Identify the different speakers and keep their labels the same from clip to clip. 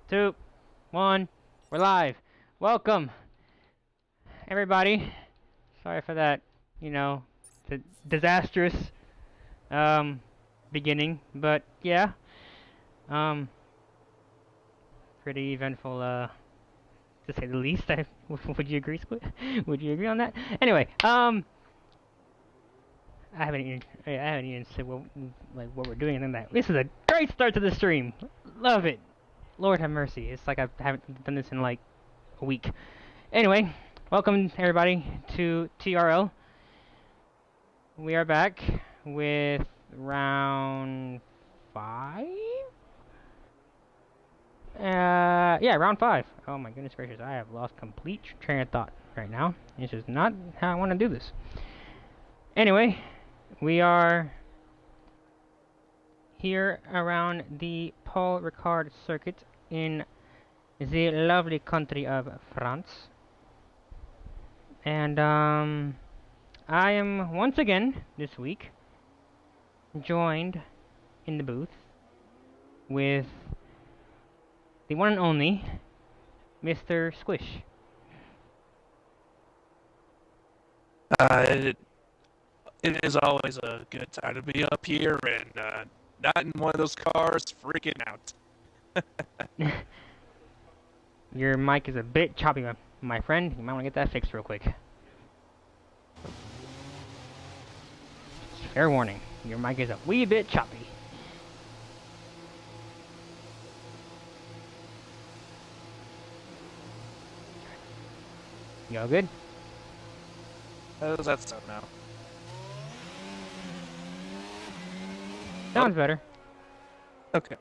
Speaker 1: 2, 1. We're live. Welcome, everybody. Sorry for that, the disastrous beginning, but yeah, um, pretty eventful, to say the least. Would you agree, Squid? Would you agree on that? Anyway, I haven't even said what we're doing and that. This is a great start to the stream. Love it. Lord have mercy. It's like I haven't done this in like a week. Anyway, welcome everybody to TRL. We are back with round 5? Yeah, round 5. Oh my goodness gracious, I have lost complete train of thought right now. This is not how I want to do this. Anyway, we are here around the Paul Ricard circuit in the lovely country of France. And I am once again this week joined in the booth with the one and only Mr. Squish.
Speaker 2: It is always a good time to be up here and not in one of those cars freaking out.
Speaker 1: Your mic is a bit choppy, my friend. You might want to get that fixed real quick. Fair warning, your mic is a wee bit choppy. You all good?
Speaker 2: How does that sound now?
Speaker 1: Sounds better.
Speaker 2: Okay.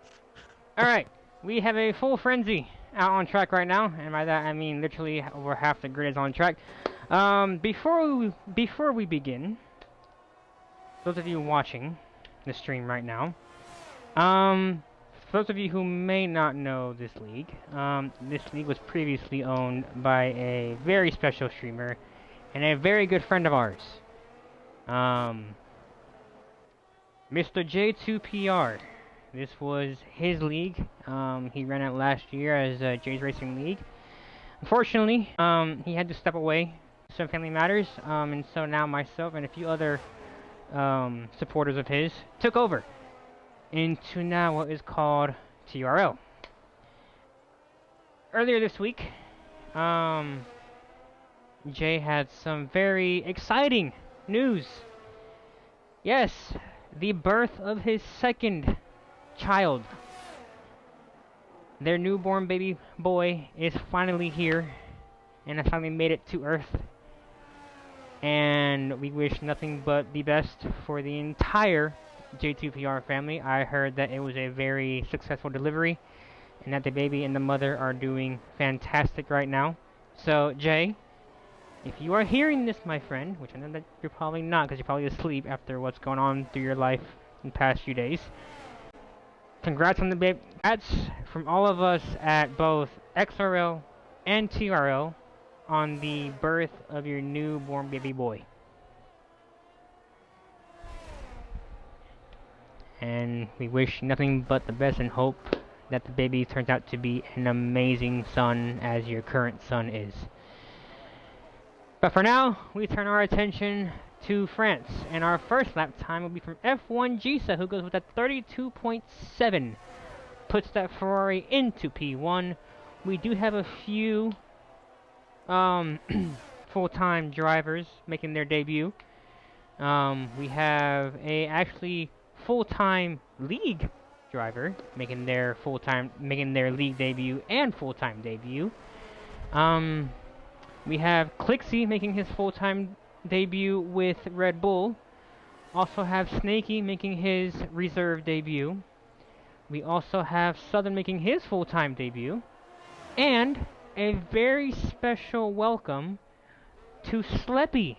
Speaker 1: Alright, we have a full frenzy out on track right now, and by that I mean literally over half the grid is on track. Before we begin, those of you watching the stream right now, for those of you who may not know this league was previously owned by a very special streamer and a very good friend of ours, Mr. J2PR. This was his league. He ran it last year as Jay's Racing League. Unfortunately, he had to step away, some family matters, and so now myself and a few other supporters of his took over into now what is called TRL. Earlier this week, Jay had some very exciting news. Yes, the birth of his second child. Their newborn baby boy is finally here and has finally made it to Earth. And we wish nothing but the best for the entire J2PR family. I heard that it was a very successful delivery and that the baby and the mother are doing fantastic right now. So, Jay, if you are hearing this, my friend, which I know that you're probably not because you're probably asleep after what's going on through your life in the past few days, congrats on the baby. Congrats from all of us at both XRL and TRL on the birth of your newborn baby boy. And we wish nothing but the best and hope that the baby turns out to be an amazing son as your current son is. But for now, we turn our attention to France, and our first lap time will be from F1 Gisa, who goes with a 32.7, puts that Ferrari into P1. We do have a few full-time drivers making their debut. We have a actually full-time league driver making their league debut and full-time debut. We have Clixie making his full-time debut with Red Bull. Also have Snakey making his reserve debut. We also have Southern making his full-time debut. And a very special welcome to Sleppy.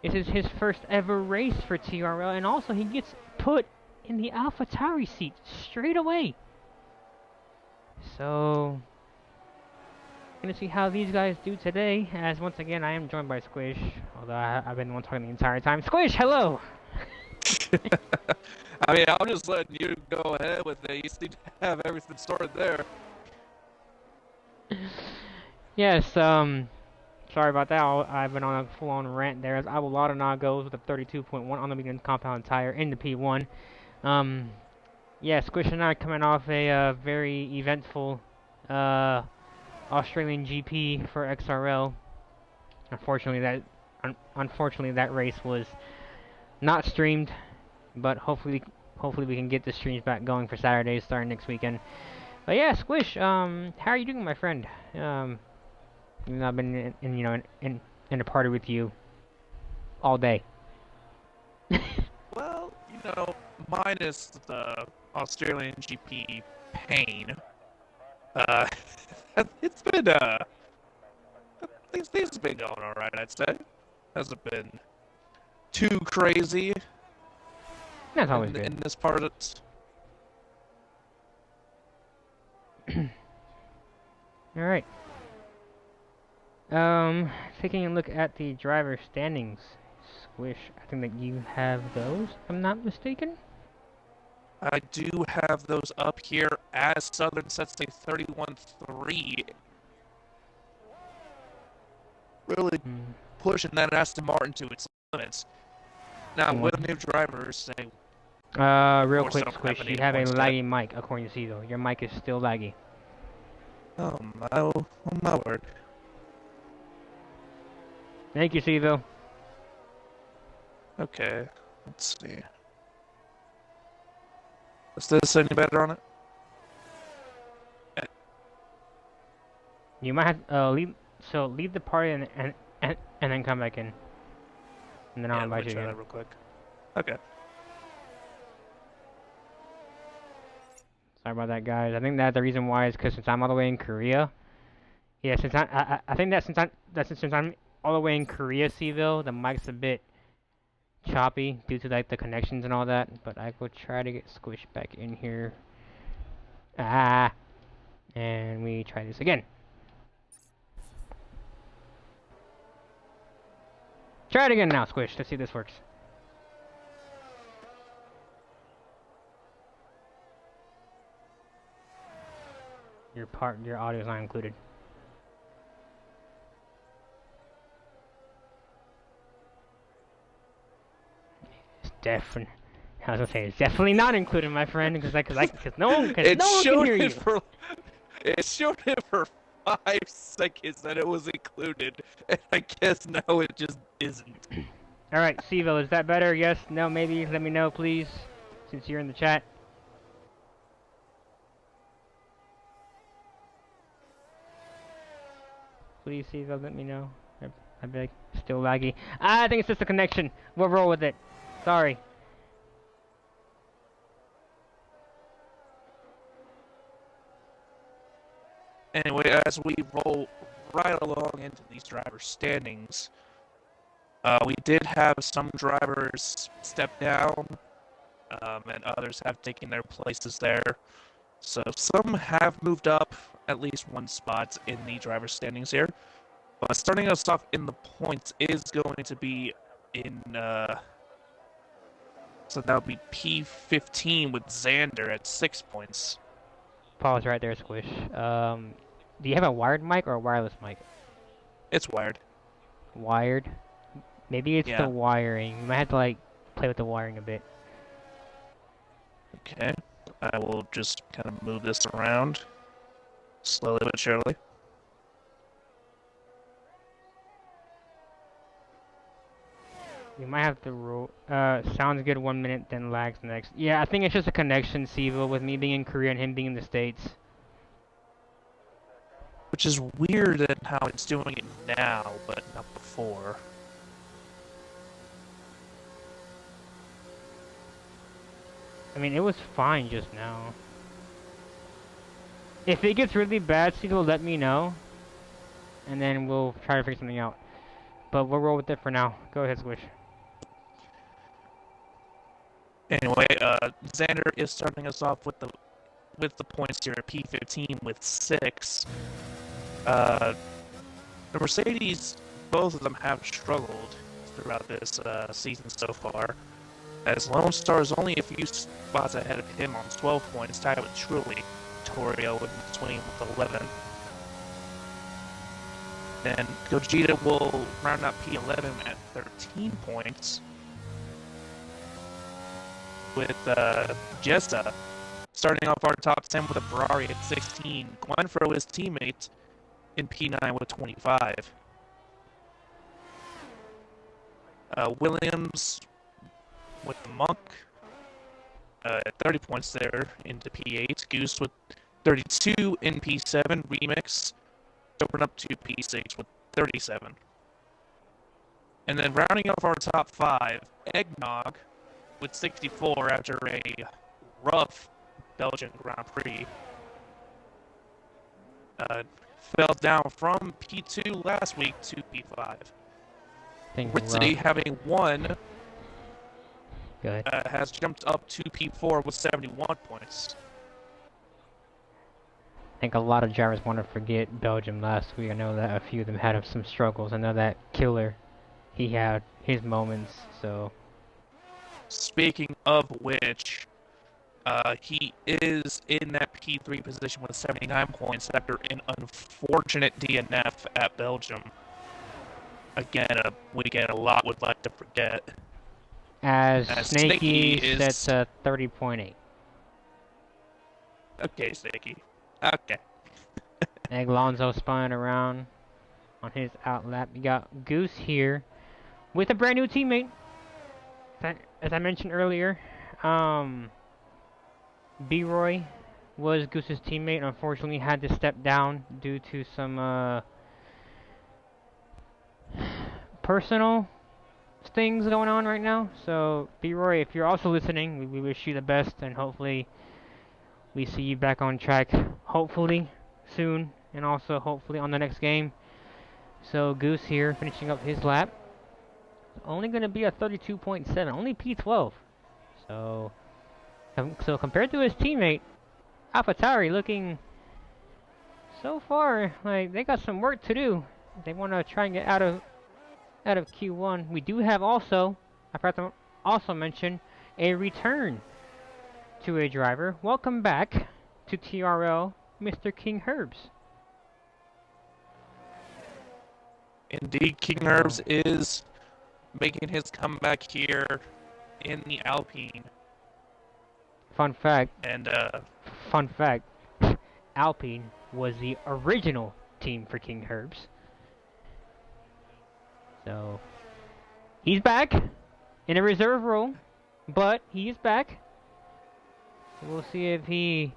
Speaker 1: This is his first ever race for TRL, and also he gets put in the AlphaTauri seat straight away. So, gonna see how these guys do today, as once again I am joined by Squish, although I've been the one talking the entire time. Squish, hello!
Speaker 2: I mean, I'm just letting you go ahead with it. You seem to have everything sorted there.
Speaker 1: Yes, sorry about that. I've been on a full-on rant there. As Avalada goes with a 32.1 on the medium compound tire in the P1. Um, yeah, Squish and I coming off a very eventful uh, Australian GP for XRL. Unfortunately that race was not streamed, but hopefully we can get the streams back going for Saturdays starting next weekend. But yeah, Squish, how are you doing, my friend? Even though I've been in a party with you all day.
Speaker 2: Well, minus the Australian GP pain, uh, it's been, things have been going alright, I'd say. Hasn't been too crazy
Speaker 1: That's always
Speaker 2: in
Speaker 1: good.
Speaker 2: this part of it.
Speaker 1: All right. Taking a look at the driver standings. Squish, I think that you have those, if I'm not mistaken.
Speaker 2: I do have those up here as Southern sets a 31-3. Really pushing that Aston Martin to its limits. Now, with new drivers,
Speaker 1: Real
Speaker 2: course, I
Speaker 1: quick,
Speaker 2: don't have
Speaker 1: Squish,
Speaker 2: any
Speaker 1: you have a
Speaker 2: points yet.
Speaker 1: laggy mic, according to Cito. Your mic is still laggy.
Speaker 2: Oh my word.
Speaker 1: Thank you, Cito.
Speaker 2: Okay, let's see. Is this any better on it?
Speaker 1: You might have leave the party and then come back in, and then I'll
Speaker 2: Yeah, let me
Speaker 1: invite you
Speaker 2: try
Speaker 1: again.
Speaker 2: that real quick. Okay.
Speaker 1: Sorry about that, guys. I think that the reason why is because since I'm all the way in Korea. Yeah, I think that since I'm all the way in Korea, Seville, the mic's a bit choppy due to like the connections and all that. But I will try to get squished back in here. And we try this again. Try it again now, Squish. Let's see if this works. Your audio is not included. It's definitely. I was gonna say it's definitely not included, my friend, because no one can hear you.
Speaker 2: It showed it for 5 seconds that it was included, and I guess now it just isn't.
Speaker 1: All right, Seville, is that better? Yes, no, maybe. Let me know, please, since you're in the chat. Please, Seville, let me know. I beg. Still laggy. I think it's just a connection. We'll roll with it. Sorry.
Speaker 2: Anyway, as we roll right along into these driver standings, we did have some drivers step down, and others have taken their places there. So some have moved up at least one spot in the driver standings here. But starting us off in the points is going to be in, so that would be P15 with Xander at 6 points.
Speaker 1: Pause right there, Squish. Do you have a wired mic or a wireless mic?
Speaker 2: It's wired.
Speaker 1: Wired? Maybe it's the wiring. You might have to, like, play with the wiring a bit.
Speaker 2: Okay. I will just kind of move this around slowly but surely.
Speaker 1: You might have to roll. Sounds good 1 minute, then lags next. Yeah, I think it's just a connection, Siva, with me being in Korea and him being in the States.
Speaker 2: Which is weird at how it's doing it now, but not before.
Speaker 1: I mean, it was fine just now. If it gets really bad, Siva, let me know. And then we'll try to figure something out. But we'll roll with it for now. Go ahead, Squish.
Speaker 2: Anyway, Xander is starting us off with the points here at P15 with 6. The Mercedes, both of them have struggled throughout this season so far. as Lone Star is only a few spots ahead of him on 12 points, tied with Truly. Torio in between with 11. Then Gogeta will round out P11 at 13 points, with Jessa starting off our top 10 with a Ferrari at 16. Glenfro, his teammate, in P9 with 25. Williams with the Monk at 30 points there into P8. Goose with 32 in P7. Remix jumping up to P6 with 37. And then rounding off our top 5, Eggnog with 64 after a rough Belgian Grand Prix. Fell down from P2 last week to P5. Ritzy, having won, has jumped up to P4 with 71 points.
Speaker 1: I think a lot of drivers want to forget Belgium last week. I know that a few of them had some struggles. I know that Killer, he had his moments, so...
Speaker 2: Speaking of which, he is in that P3 position with 79 points after an unfortunate DNF at Belgium. Again, a weekend a lot would like to forget.
Speaker 1: As Snakey sets a 30.8.
Speaker 2: Okay, Snakey. Okay.
Speaker 1: Alonso spying around on his outlap. You got Goose here with a brand new teammate. As I mentioned earlier, B-Roy was Goose's teammate. Unfortunately, had to step down due to some personal things going on right now. So, B-Roy, if you're also listening, we wish you the best, and hopefully we see you back on track, hopefully soon, and also hopefully on the next game. So Goose here finishing up his lap. Only going to be a 32.7, only P12. So compared to his teammate, AlphaTauri looking so far like they got some work to do. They want to try and get out of Q1. We do have also, I forgot to also mention, a return to a driver. Welcome back to TRL, Mr. King Herbs.
Speaker 2: Indeed, King Herbs is making his comeback here in the Alpine.
Speaker 1: Fun fact.
Speaker 2: And
Speaker 1: fun fact. Alpine was the original team for King Herbs. So he's back in a reserve role, but he's back. We'll see if he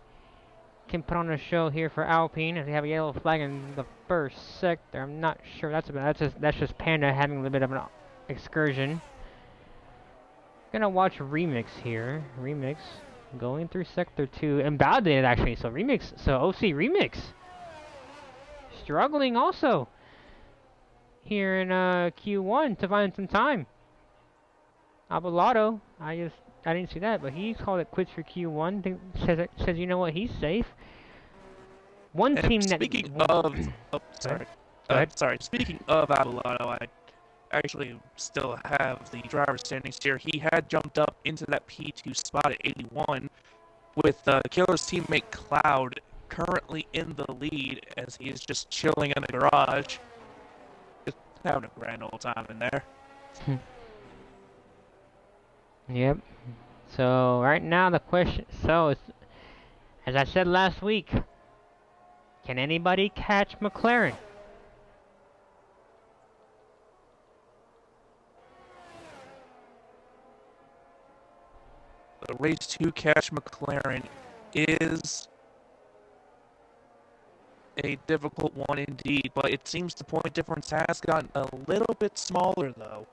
Speaker 1: can put on a show here for Alpine. If they have a yellow flag in the first sector, I'm not sure. That's just Panda having a little bit of an excursion. Gonna watch Remix here. Remix going through sector 2, invalidated actually. So OC Remix struggling also here in Q1 to find some time. Abelardo, I didn't see that, but he's called it quits for Q1. Says you know what, he's safe. One
Speaker 2: and
Speaker 1: team
Speaker 2: speaking
Speaker 1: that...
Speaker 2: of... oh, sorry. Sorry, speaking of Abelardo, I actually still have the driver standings here. He had jumped up into that P2 spot at 81, with Killer's teammate Cloud currently in the lead as he is just chilling in the garage. Just having a grand old time in there.
Speaker 1: Yep. So right now the question, as I said last week, can anybody catch McLaren?
Speaker 2: The race to catch McLaren is a difficult one indeed, but it seems the point difference has gotten a little bit smaller though.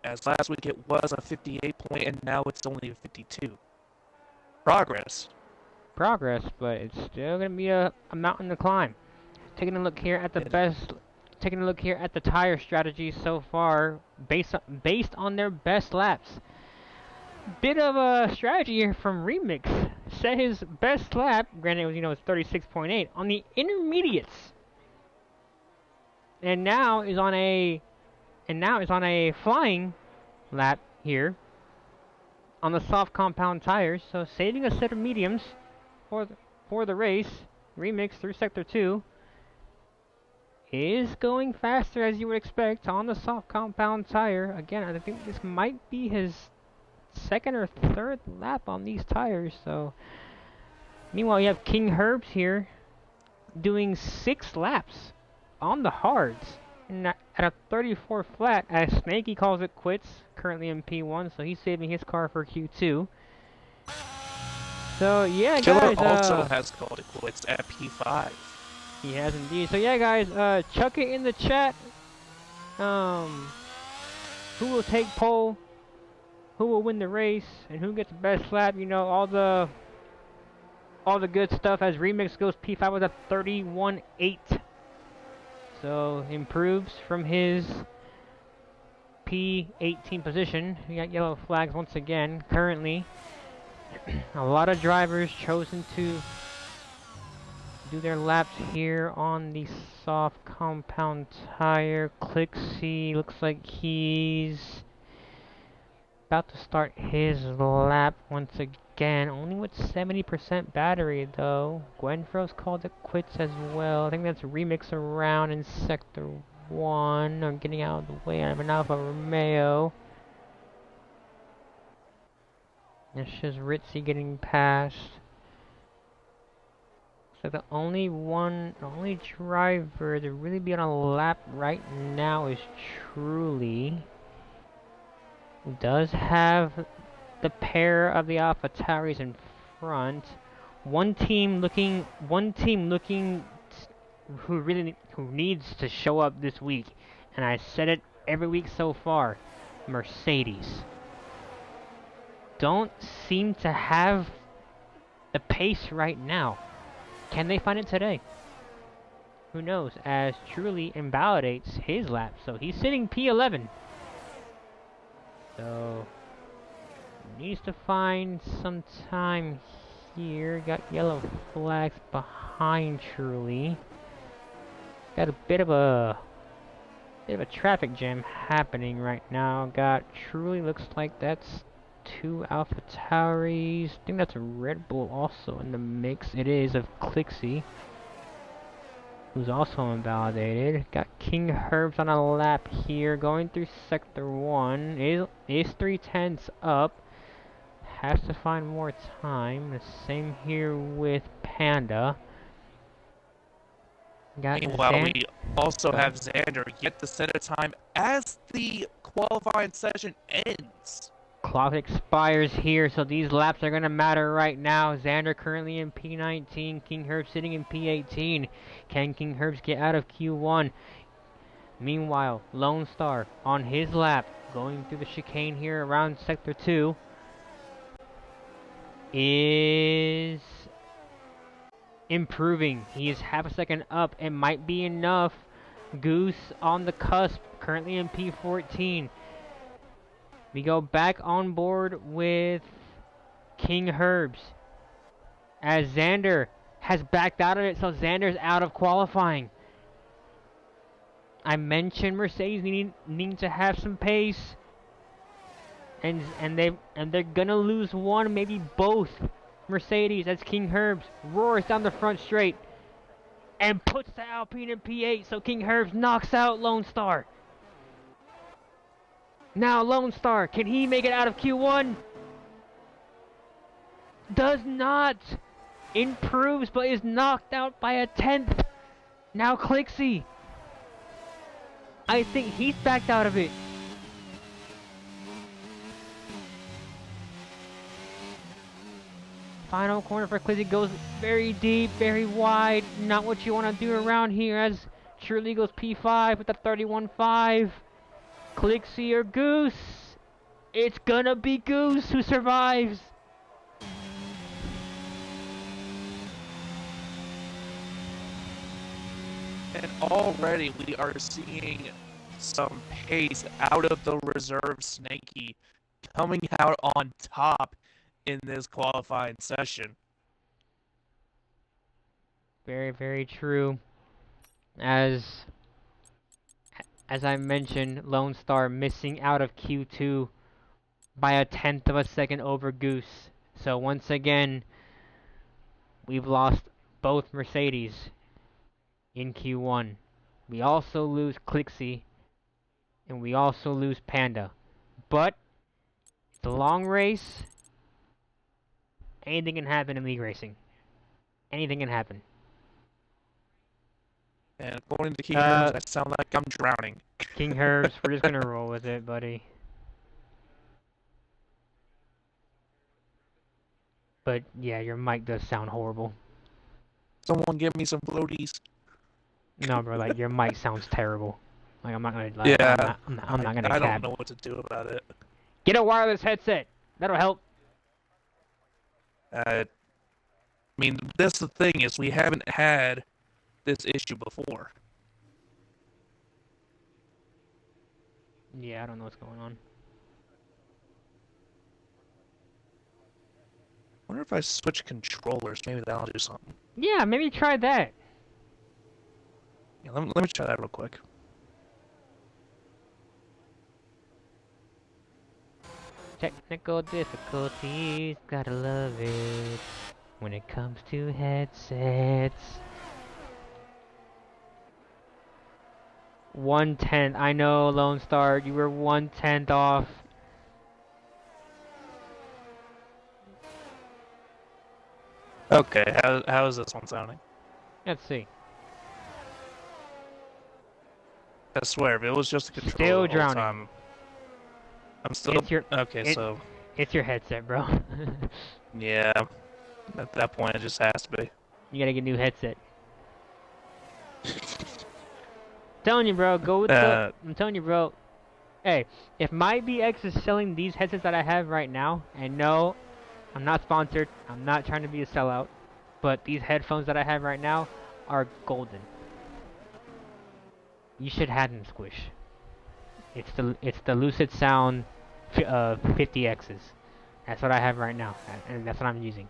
Speaker 2: As last week it was a 58 point and now it's only a 52. Progress,
Speaker 1: but it's still gonna be a mountain to climb. Taking a look here at the tire strategy so far, based on their best laps. Bit of a strategy here from Remix. Set his best lap, granted it was 36.8 on the intermediates, and now is on a flying lap here on the soft compound tires, so saving a set of mediums for the race. Remix through Sector 2 is going faster as you would expect on the soft compound tire. Again, I think this might be his second or third lap on these tires. So, meanwhile, you have King Herbs here doing 6 laps on the hards and at a 34 flat, as Snaky calls it quits, currently in P1, so he's saving his car for Q2. So yeah,
Speaker 2: Killer
Speaker 1: guys,
Speaker 2: also has called it quits at P5.
Speaker 1: he has indeed. So yeah, guys, chuck it in the chat. Who will take pole? Who will win the race? And who gets the best lap? You know, all the good stuff. As Remix goes P5 with a 31.8. So improves from his P18 position. We got yellow flags once again. Currently, a lot of drivers chosen to do their laps here on the soft compound tire. Clixie looks like he's about to start his lap once again. Only with 70% battery though. Gwenfro's called it quits as well. I think that's Remix around in Sector 1. I'm getting out of the way. I have an Alfa Romeo. It's just Ritzy getting past. So the only driver to really be on a lap right now is Truly. Who does have the pair of the AlphaTauris in front. One team looking who needs to show up this week, and I said it every week so far. Mercedes don't seem to have the pace right now. Can they find it today? Who knows, as Truly invalidates his lap, so he's sitting P11. So, needs to find some time here. Got yellow flags behind Truly. Got a bit of a traffic jam happening right now. Got Truly, looks like that's 2 AlphaTauris. I think that's a Red Bull also in the mix. It is, of Clixie, who's also invalidated. Got King Herbs on a lap here, going through Sector 1. Is 3/10 up. Has to find more time. The same here with Panda.
Speaker 2: Meanwhile, we also have Xander get the center time as the qualifying session ends.
Speaker 1: Clock expires here, so these laps are going to matter right now. Xander currently in P19, King Herbs sitting in P18. Can King Herbs get out of Q1? Meanwhile, Lone Star on his lap, going through the chicane here around Sector 2, is improving. He is half a second up. It might be enough. Goose on the cusp, currently in P14. We go back on board with King Herbs, as Xander has backed out of it, so Xander's out of qualifying. I mentioned Mercedes need to have some pace, and they're gonna lose one, maybe both Mercedes, as King Herbs roars down the front straight and puts the Alpine in P8, so King Herbs knocks out Lone Star. Now Lone Star, can he make it out of Q1? Does not. Improves, but is knocked out by a 10th. Now Clixie. I think he's backed out of it. Final corner for Clixie goes very deep, very wide. Not what you want to do around here, as Truly goes P5 with a 31.5. Clixie or Goose? It's gonna be Goose who survives.
Speaker 2: And already we are seeing some pace out of the reserve Snaky coming out on top in this qualifying session.
Speaker 1: Very, very true. As I mentioned, Lone Star missing out of Q2 by a tenth of a second over Goose. So once again, we've lost both Mercedes in Q1. We also lose Clixie, and we also lose Panda. But it's a long race. Anything can happen in league racing. Anything can happen.
Speaker 2: And according to King Herbs, I sound like I'm drowning.
Speaker 1: King Herbs, we're just gonna roll with it, buddy. But yeah, your mic does sound horrible.
Speaker 2: Someone give me some floaties.
Speaker 1: No, bro, like your mic sounds terrible. Like I'm not gonna,
Speaker 2: Yeah,
Speaker 1: I'm not gonna
Speaker 2: I
Speaker 1: cap.
Speaker 2: don't know what to do about it.
Speaker 1: Get a wireless headset. That'll help.
Speaker 2: I mean, that's the thing is we haven't had this issue before.
Speaker 1: Yeah, I don't know what's going on.
Speaker 2: I wonder if I switch controllers, maybe that'll do something.
Speaker 1: Yeah, maybe try that.
Speaker 2: Yeah, let me try that real quick.
Speaker 1: Technical difficulties, gotta love it. When it comes to headsets. 1/10. I know, Lone Star, you were 1/10 off.
Speaker 2: Okay, how is this one sounding?
Speaker 1: Let's see.
Speaker 2: I swear, if it was just a controller
Speaker 1: Still
Speaker 2: the whole
Speaker 1: drowning.
Speaker 2: time, I'm still. So
Speaker 1: it's your headset, bro.
Speaker 2: yeah, at that point it just has to be.
Speaker 1: You gotta get a new headset. Telling you, bro, go with the. I'm telling you, bro. Hey, if my BX is selling these headsets that I have right now, and no, I'm not sponsored. I'm not trying to be a sellout, but these headphones that I have right now are golden. You should have them, Squish. It's the Lucid Sound 50Xs. That's what I have right now, and that's what I'm using.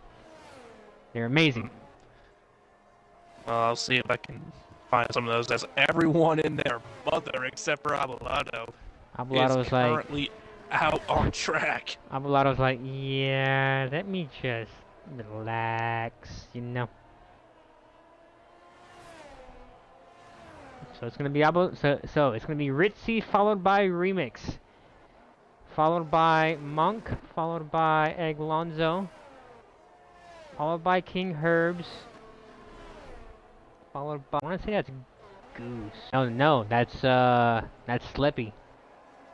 Speaker 1: They're amazing.
Speaker 2: Well, I'll see if I can find some of those. As everyone in their mother except for Abelardo is currently out on track.
Speaker 1: Abelardo's like, yeah, let me just relax, you know. So it's gonna be so it's gonna be Ritzy followed by Remix, followed by Monk, followed by Eglonzo, followed by King Herbs, followed by, I wanna say that's Goose. No, that's Slippy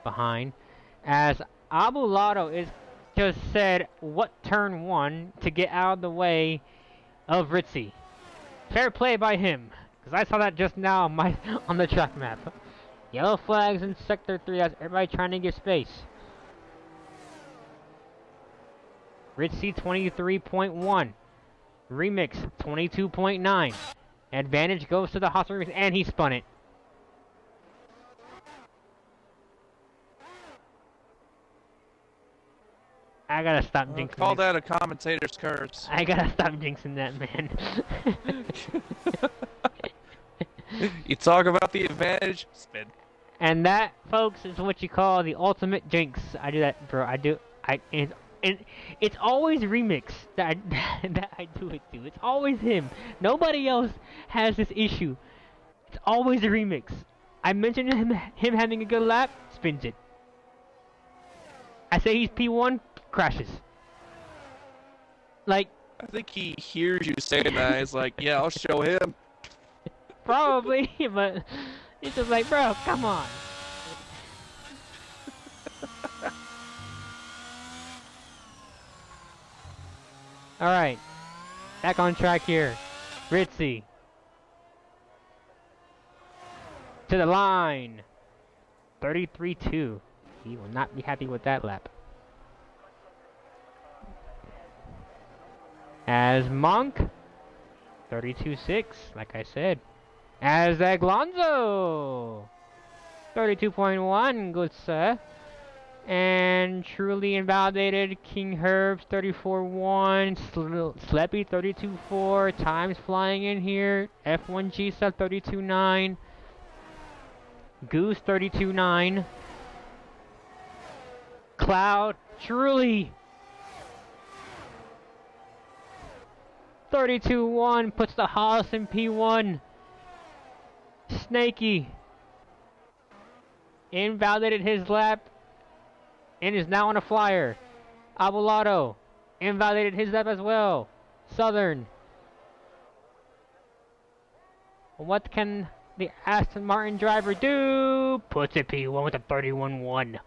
Speaker 1: behind. As Abelardo is just said what turn 1 to get out of the way of Ritzy. Fair play by him. Because I saw that just now on the track map. Yellow flags in Sector 3 as everybody trying to get space. Ritzy 23.1. Remix 22.9. Advantage goes to the hostile Remix, and he spun it. I gotta stop jinxing.
Speaker 2: Call that a commentator's curse.
Speaker 1: I gotta stop jinxing that, man.
Speaker 2: You talk about the advantage, spin.
Speaker 1: And that, folks, is what you call the ultimate jinx. I do that, bro. And it's always Remix that I do it to. It's always him. Nobody else has this issue. It's always a Remix. I mentioned him having a good lap, spins it. I say he's P1, crashes. Like,
Speaker 2: I think he hears you saying that. He's like, yeah, I'll show him.
Speaker 1: Probably, but it's just like, bro, come on. Alright, back on track here. Ritzy. To the line. 33-2. He will not be happy with that lap. As Monk. 32-6, like I said. As Eglonzo! 32.1, good sir. And truly invalidated King Herbs 34-1, Sleppy 32-4, Times flying in here, F1G sub 32-9, Goose 32-9, McLeod, truly. 32-1 puts the Haas in P1. Snaky invalidated his lap and is now on a flyer. Abolado invalidated his lap as well. Southern. What can the Aston Martin driver do? Puts it P1 with a 31-1.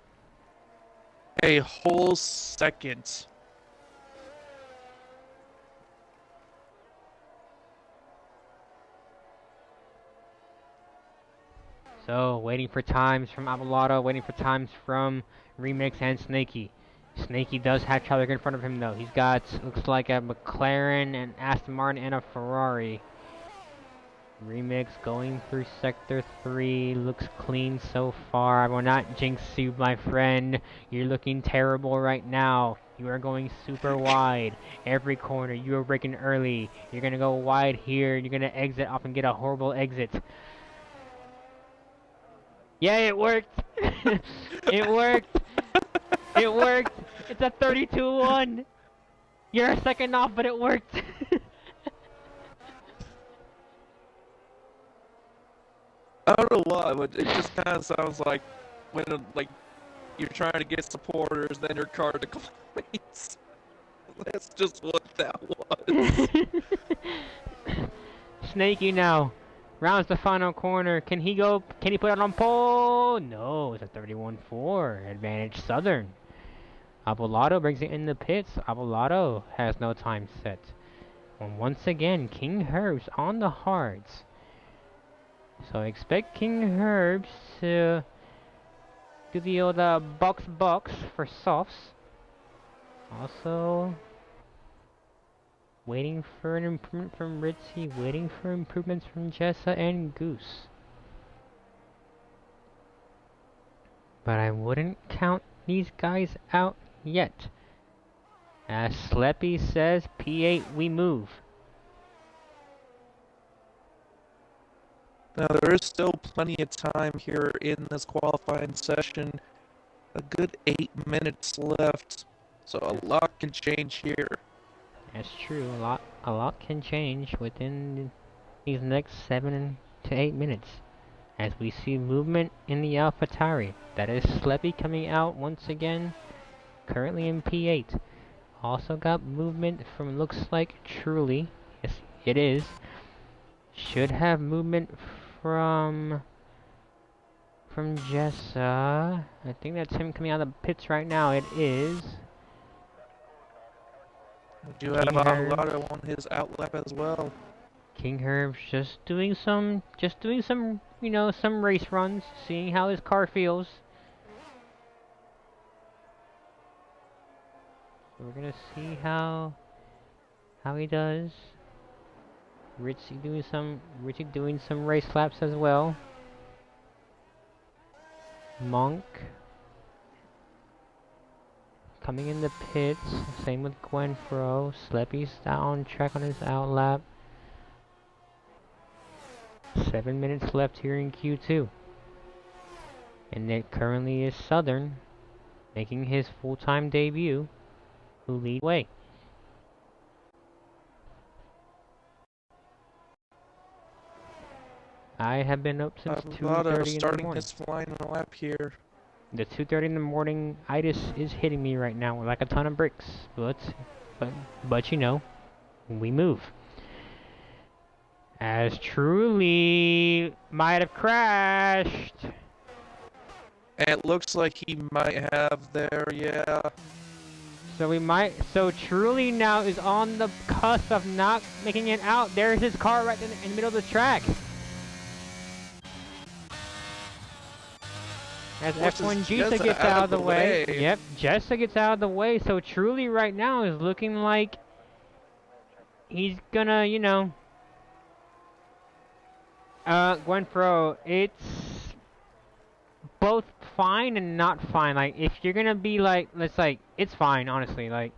Speaker 2: A whole second.
Speaker 1: So, waiting for times from Abolado, waiting for times from Remix and Snaky. Snaky does have traffic in front of him though. He's got, looks like a McLaren, an Aston Martin, and a Ferrari. Remix going through Sector 3, looks clean so far. I will not jinx you, my friend. You're looking terrible right now. You are going super wide. Every corner, you are braking early. You're gonna go wide here. You're gonna exit off and get a horrible exit. Yeah, it worked. It worked. It worked. It's a 32-1. You're a second off, but it worked.
Speaker 2: I don't know why, but it just kind of sounds like when like you're trying to get supporters, then your car declines. That's just what that was.
Speaker 1: Snaky now. Rounds the final corner. Can he go? Can he put it on pole? No, it's a 31-4. Advantage Southern. Abolado brings it in the pits. Abolado has no time set. And once again, King Herbs on the hards. So I expect King Herbs to do the old box for softs. Also, waiting for an improvement from Ritzy, waiting for improvements from Jessa and Goose. But I wouldn't count these guys out yet. As Sleppy says, P8 we move.
Speaker 2: Now there is still plenty of time here in this qualifying session. A good 8 minutes left, so a lot can change here.
Speaker 1: That's true. A lot can change within these next 7 to 8 minutes. As we see movement in the AlphaTauri. That is Sleppy coming out once again, currently in P8. Also got movement from looks like Truly. Yes, it is. Should have movement from Jessa. I think that's him coming out of the pits right now. It is.
Speaker 2: We do have Abolado on his outlap as well.
Speaker 1: King Herb's just doing some, you know, some race runs, seeing how his car feels. So we're gonna see how he does. Ritzy doing some race laps as well. Monk coming in the pits. Same with Gwenfro. Sleppy's on track on his outlap. 7 minutes left here in Q2. And it currently is Southern making his full-time debut, who lead way. I have been up since 2:30 in the morning.
Speaker 2: Starting his flying lap here.
Speaker 1: The 2:30 in the morning itis is hitting me right now like a ton of bricks, but you know, we move. As Truly might have crashed.
Speaker 2: It looks like he might have there, yeah.
Speaker 1: So Truly now is on the cusp of not making it out. There's his car right in the middle of the track. As F1 Jessa gets out of the way. Yep, Jessa gets out of the way. So Truly right now is looking like he's gonna, you know. Gwenfro, it's both fine and not fine. Like, if you're gonna be like, it's fine, honestly. Like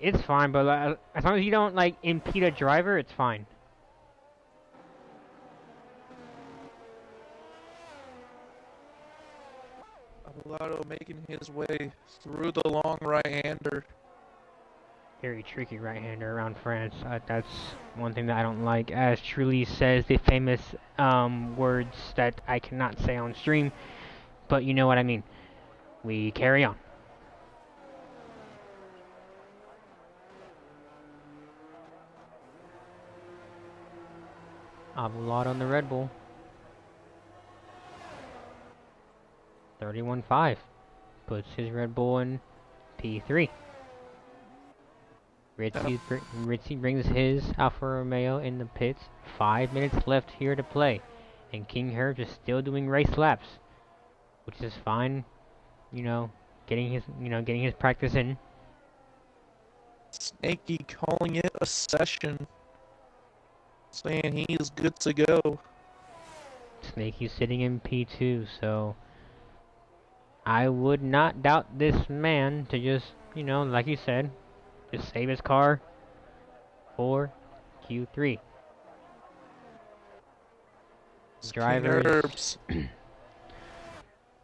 Speaker 1: it's fine, but like, as long as you don't like impede a driver, it's fine.
Speaker 2: Abelardo making his way through the long right-hander.
Speaker 1: Very tricky right-hander around France. That's one thing that I don't like. As Truly says the famous words that I cannot say on stream, but you know what I mean. We carry on. Abelardo on the Red Bull. 31.5. Puts his Red Bull in P3. Ritzy brings his Alfa Romeo in the pits. 5 minutes left here to play. And King Herb is still doing race laps. Which is fine. You know, getting his practice in.
Speaker 2: Snaky calling it a session. Saying he's good to go.
Speaker 1: Snaky's sitting in P2, so I would not doubt this man to just, like you said, just save his car for Q3. Drivers,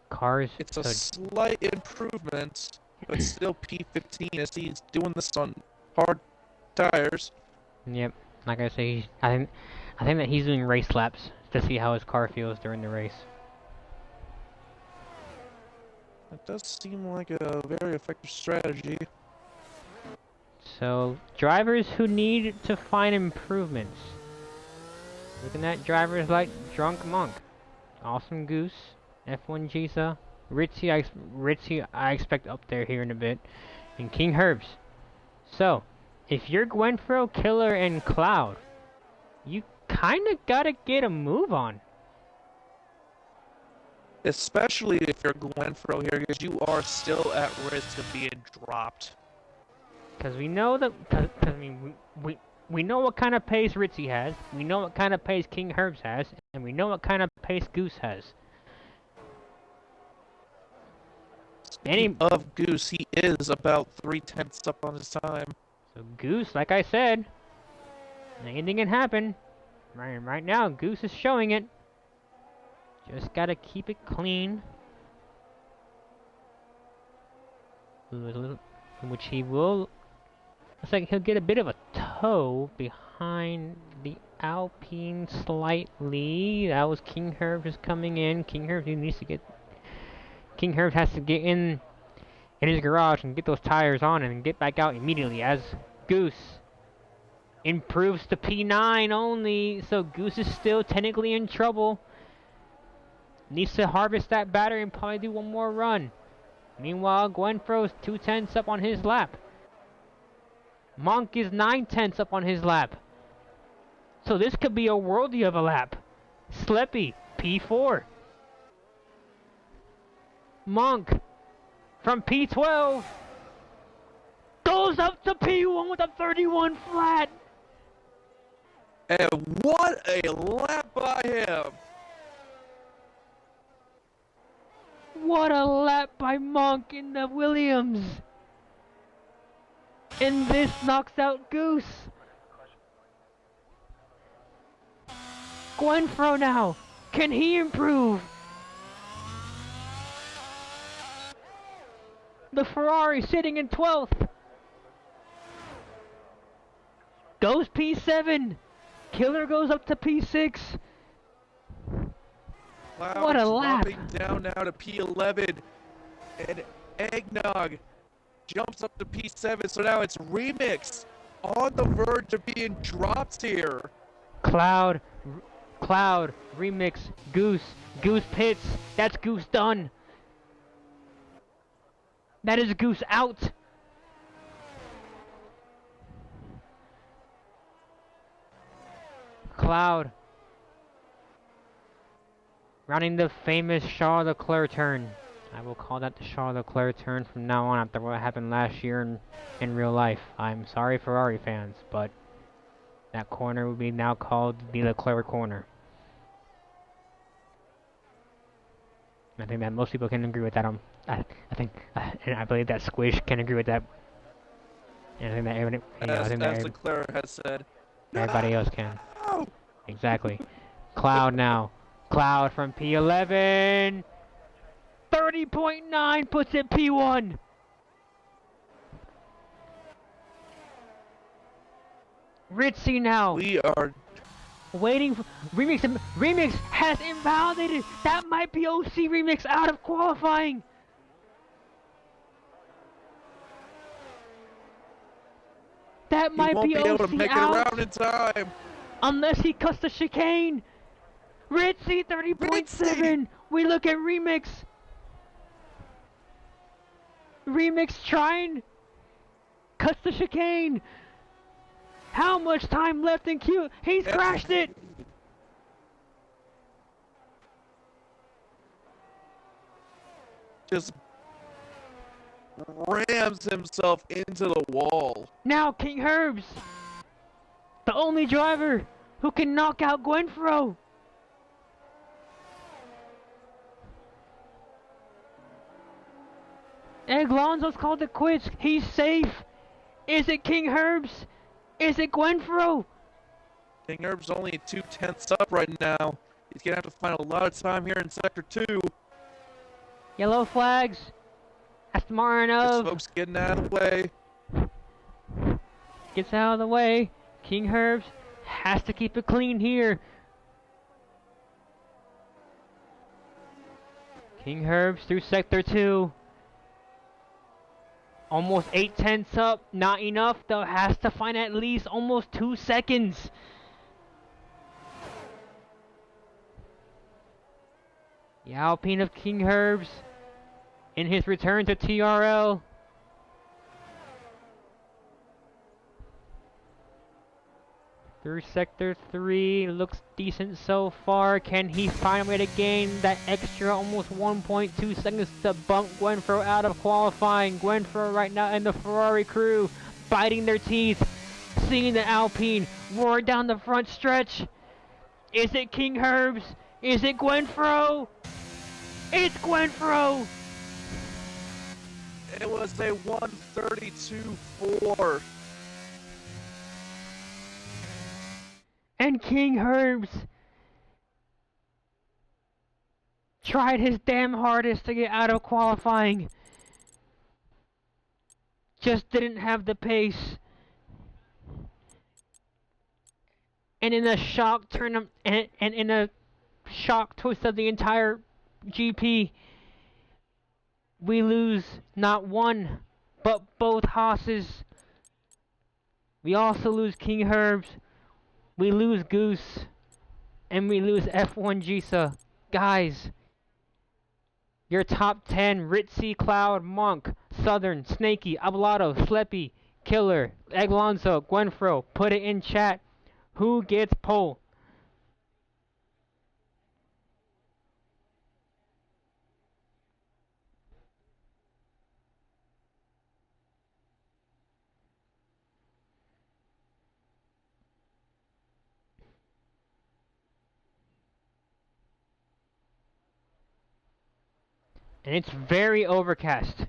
Speaker 1: cars.
Speaker 2: It's a slight improvement, but still P15 as he's doing this on hard tires.
Speaker 1: Yep, like I say, I think that he's doing race laps to see how his car feels during the race.
Speaker 2: That does seem like a very effective strategy.
Speaker 1: So, drivers who need to find improvements. Looking at drivers like Drunk Monk, Awesome Goose, F1 Gisa, Ritzy I expect up there here in a bit, and King Herbs. So, if you're Gwenfro, Killer, and Cloud, you kinda gotta get a move on.
Speaker 2: Especially if you're Gwenfro here, because you are still at risk of being dropped.
Speaker 1: Because we know that, we know what kind of pace Ritzy has, we know what kind of pace King Herbs has, and we know what kind of pace Goose has.
Speaker 2: Speaking of Goose, he is about 3/10 up on his time.
Speaker 1: So Goose, like I said, anything can happen. Right now, Goose is showing it. Just gotta keep it clean. Which he will. Looks like he'll get a bit of a toe behind the Alpine slightly. That was King Herb just coming in. King Herb has to get in his garage and get those tires on and get back out immediately as Goose improves to P9 only. So Goose is still technically in trouble. Needs to harvest that battery and probably do one more run. Meanwhile, Gwenfro's 2/10 up on his lap. Monk is 9/10 up on his lap. So this could be a worldie of a lap. Sleppy, P4. Monk, from P12, goes up to P1 with a 31 flat.
Speaker 2: And what a lap by him!
Speaker 1: What a lap by Monk in the Williams. And this knocks out Goose. Gwenfro now. Can he improve? The Ferrari sitting in 12th. Goes P7. Killer goes up to P6.
Speaker 2: Cloud
Speaker 1: What a lap.
Speaker 2: dropping down now to P11. And Eggnog jumps up to P7. So now it's Remix on the verge of being dropped here.
Speaker 1: Cloud, Remix, Goose pits. That's Goose done. That is Goose out. Cloud. Rounding the famous Charles Leclerc turn. I will call that the Charles Leclerc turn from now on after what happened last year in real life. I'm sorry Ferrari fans, but that corner will be now called the Leclerc corner. I think that most people can agree with that. I think, and I believe that Squish can agree with that. And I think that
Speaker 2: as Leclerc has said,
Speaker 1: everybody else can. Exactly. Cloud now. Cloud from P11. 30.9 puts it P1. Ritzy now.
Speaker 2: We are
Speaker 1: Waiting for Remix. Remix has invalidated. That might be OC Remix out of qualifying. That might
Speaker 2: won't
Speaker 1: be
Speaker 2: be able to
Speaker 1: OC
Speaker 2: make
Speaker 1: out.
Speaker 2: it around in time.
Speaker 1: Unless he cuts the chicane. Ritzy 30.7. We look at Remix. Remix trying. Cuts the chicane. How much time left in queue? He's crashed it.
Speaker 2: Just rams himself into the wall.
Speaker 1: Now King Herbs, the only driver who can knock out Gwenfro. Eglonzo's called it quits. He's safe. Is it King Herbs? Is it Gwenfro?
Speaker 2: King Herb's only 2/10 up right now. He's gonna have to find a lot of time here in Sector 2.
Speaker 1: Yellow flags. That's
Speaker 2: This
Speaker 1: Marinov.
Speaker 2: folks getting out of the way.
Speaker 1: Gets out of the way. King Herbs has to keep it clean here. King Herbs through Sector 2. Almost 8/10 up. Not enough though. Has to find at least almost 2 seconds. The Alpine of King Herbs in his return to TRL. Through Sector 3, looks decent so far. Can he find a way to gain that extra almost 1.2 seconds to bump Gwenfro out of qualifying? Gwenfro right now and the Ferrari crew biting their teeth, seeing the Alpine roar down the front stretch. Is it King Herbs? Is it Gwenfro? It's Gwenfro!
Speaker 2: It was a 1:32.4.
Speaker 1: And King Herbs tried his damn hardest to get out of qualifying. Just didn't have the pace. And in a shock turn and in a shock twist of the entire GP, we lose not one, but both Haas's. We also lose King Herbs. We lose Goose. And we lose F1 Gisa. Guys, your top 10, Ritzy, Cloud, Monk, Southern, Snaky, Ablado, Sleppy, Killer, Eglonzo, Gwenfro, put it in chat. Who gets pole? And it's very overcast.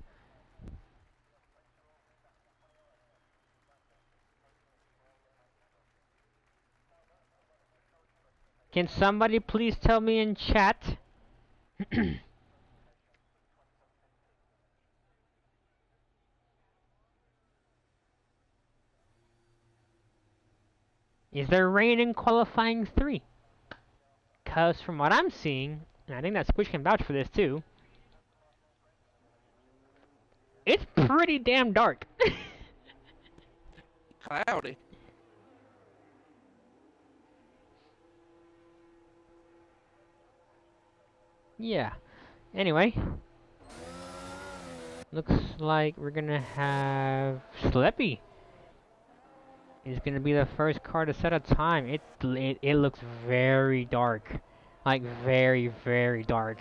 Speaker 1: Can somebody please tell me in chat? Is there rain in qualifying 3? Because from what I'm seeing, and I think that Squish can vouch for this too, it's pretty damn dark.
Speaker 2: Cloudy.
Speaker 1: Yeah. Anyway. Looks like we're gonna have Sleppy is gonna be the first car to set a time. It looks very dark. Like very, very dark.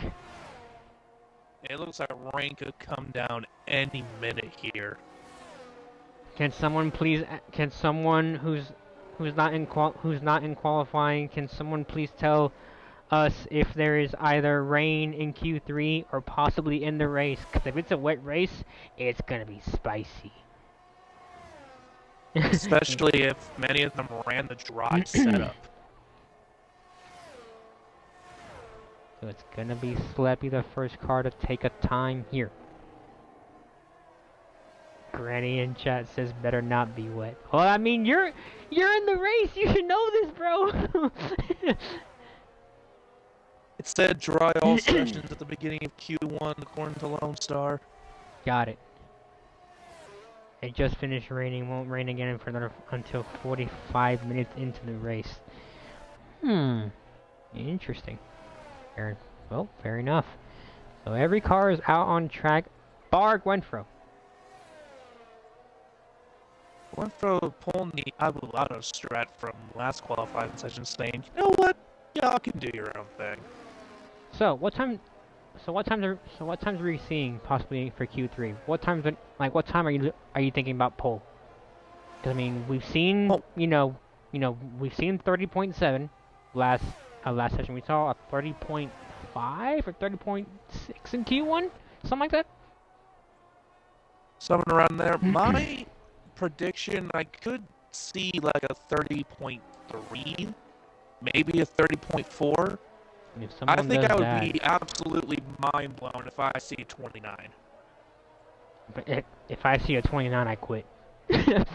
Speaker 2: It looks like rain could come down any minute here.
Speaker 1: Can someone please can someone who's not in qualifying, can someone please tell us if there is either rain in Q3 or possibly in the race? Because if it's a wet race, it's gonna be spicy.
Speaker 2: Especially if many of them ran the dry setup.
Speaker 1: So it's gonna be Sleppy, the first car to take a time here. Granny in chat says better not be wet. Well, I mean, you're in the race. You should know this, bro.
Speaker 2: It said dry all sessions at the beginning of Q1 according to Lone Star.
Speaker 1: Got it. It just finished raining. Won't rain again until 45 minutes into the race. Interesting. Well, fair enough. So every car is out on track, bar Gwenfro.
Speaker 2: Gwenfro pulling the Abulado strat from last qualifying session, saying, "You know what? Y'all can do your own thing."
Speaker 1: So what times are we seeing possibly for Q3? What times what time are you thinking about pole? Because I mean we've seen we've seen 30.7 last session. We saw a 30.5 or 30.6 in Q1, something like that.
Speaker 2: Something around there. My prediction, I could see like a 30.3, maybe a 30.4. I think I would be absolutely mind blown if I see 29.
Speaker 1: But if I see a 29, I quit. If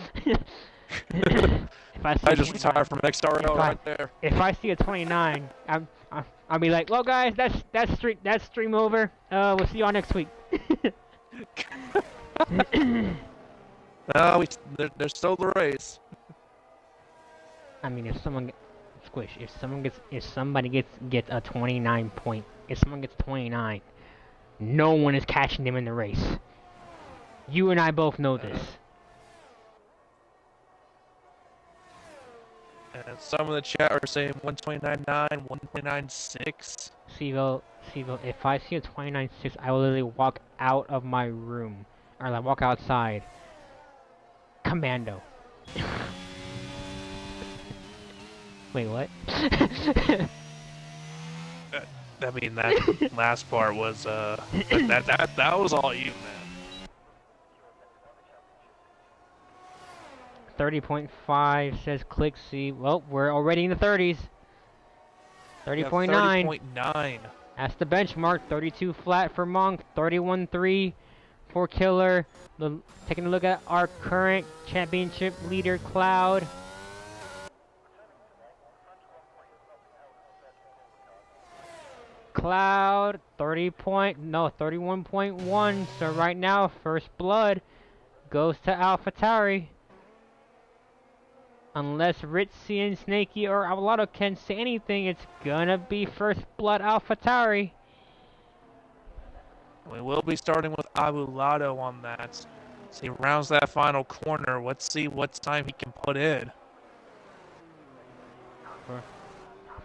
Speaker 2: I just retire from TRL right there.
Speaker 1: If I see a 29, I'll be like, well, guys, that's stream over. We'll see y'all next week.
Speaker 2: No, there's still the race.
Speaker 1: I mean, if somebody gets a 29 point, if someone gets 29, no one is catching them in the race. You and I both know this.
Speaker 2: And some of the chat are saying 129.9, 129.6.
Speaker 1: Sivo, if I see a 29.6, I will literally walk out of my room. Or like walk outside. Commando. Wait, what?
Speaker 2: I mean, that last part was, that was all you, man.
Speaker 1: 30.5 says click C. Well, we're already in the 30s. 30.9.
Speaker 2: 30.9.
Speaker 1: That's the benchmark. 32 flat for Monk. 31.3 for Killer. Taking a look at our current championship leader, Cloud. Cloud, 31.1. So right now, first blood goes to AlphaTauri. Unless Ritzy and Snakey or Avalado can say anything, it's gonna be first blood AlphaTauri.
Speaker 2: We will be starting with Abulado on that. So he rounds that final corner. Let's see what time he can put in.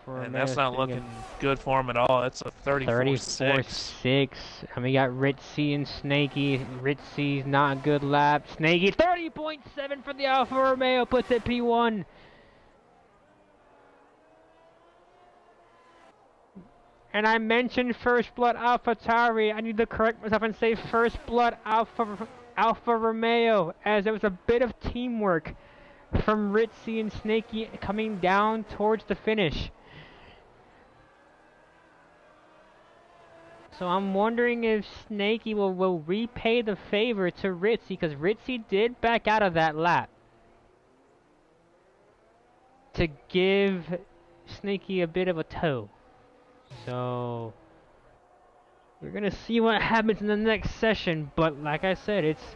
Speaker 2: And that's not looking good for him at all. It's a 34.6.
Speaker 1: And we got Ritzy and Snakey. Ritzy's not a good lap. Snakey, 30.7 for the Alfa Romeo, puts it P1. And I mentioned First Blood AlphaTauri. I need to correct myself and say First Blood Alfa Romeo, as there was a bit of teamwork from Ritzy and Snakey coming down towards the finish. So I'm wondering if Snakey will repay the favor to Ritzy, because Ritzy did back out of that lap to give Snakey a bit of a tow. So we're gonna see what happens in the next session, but like I said, it's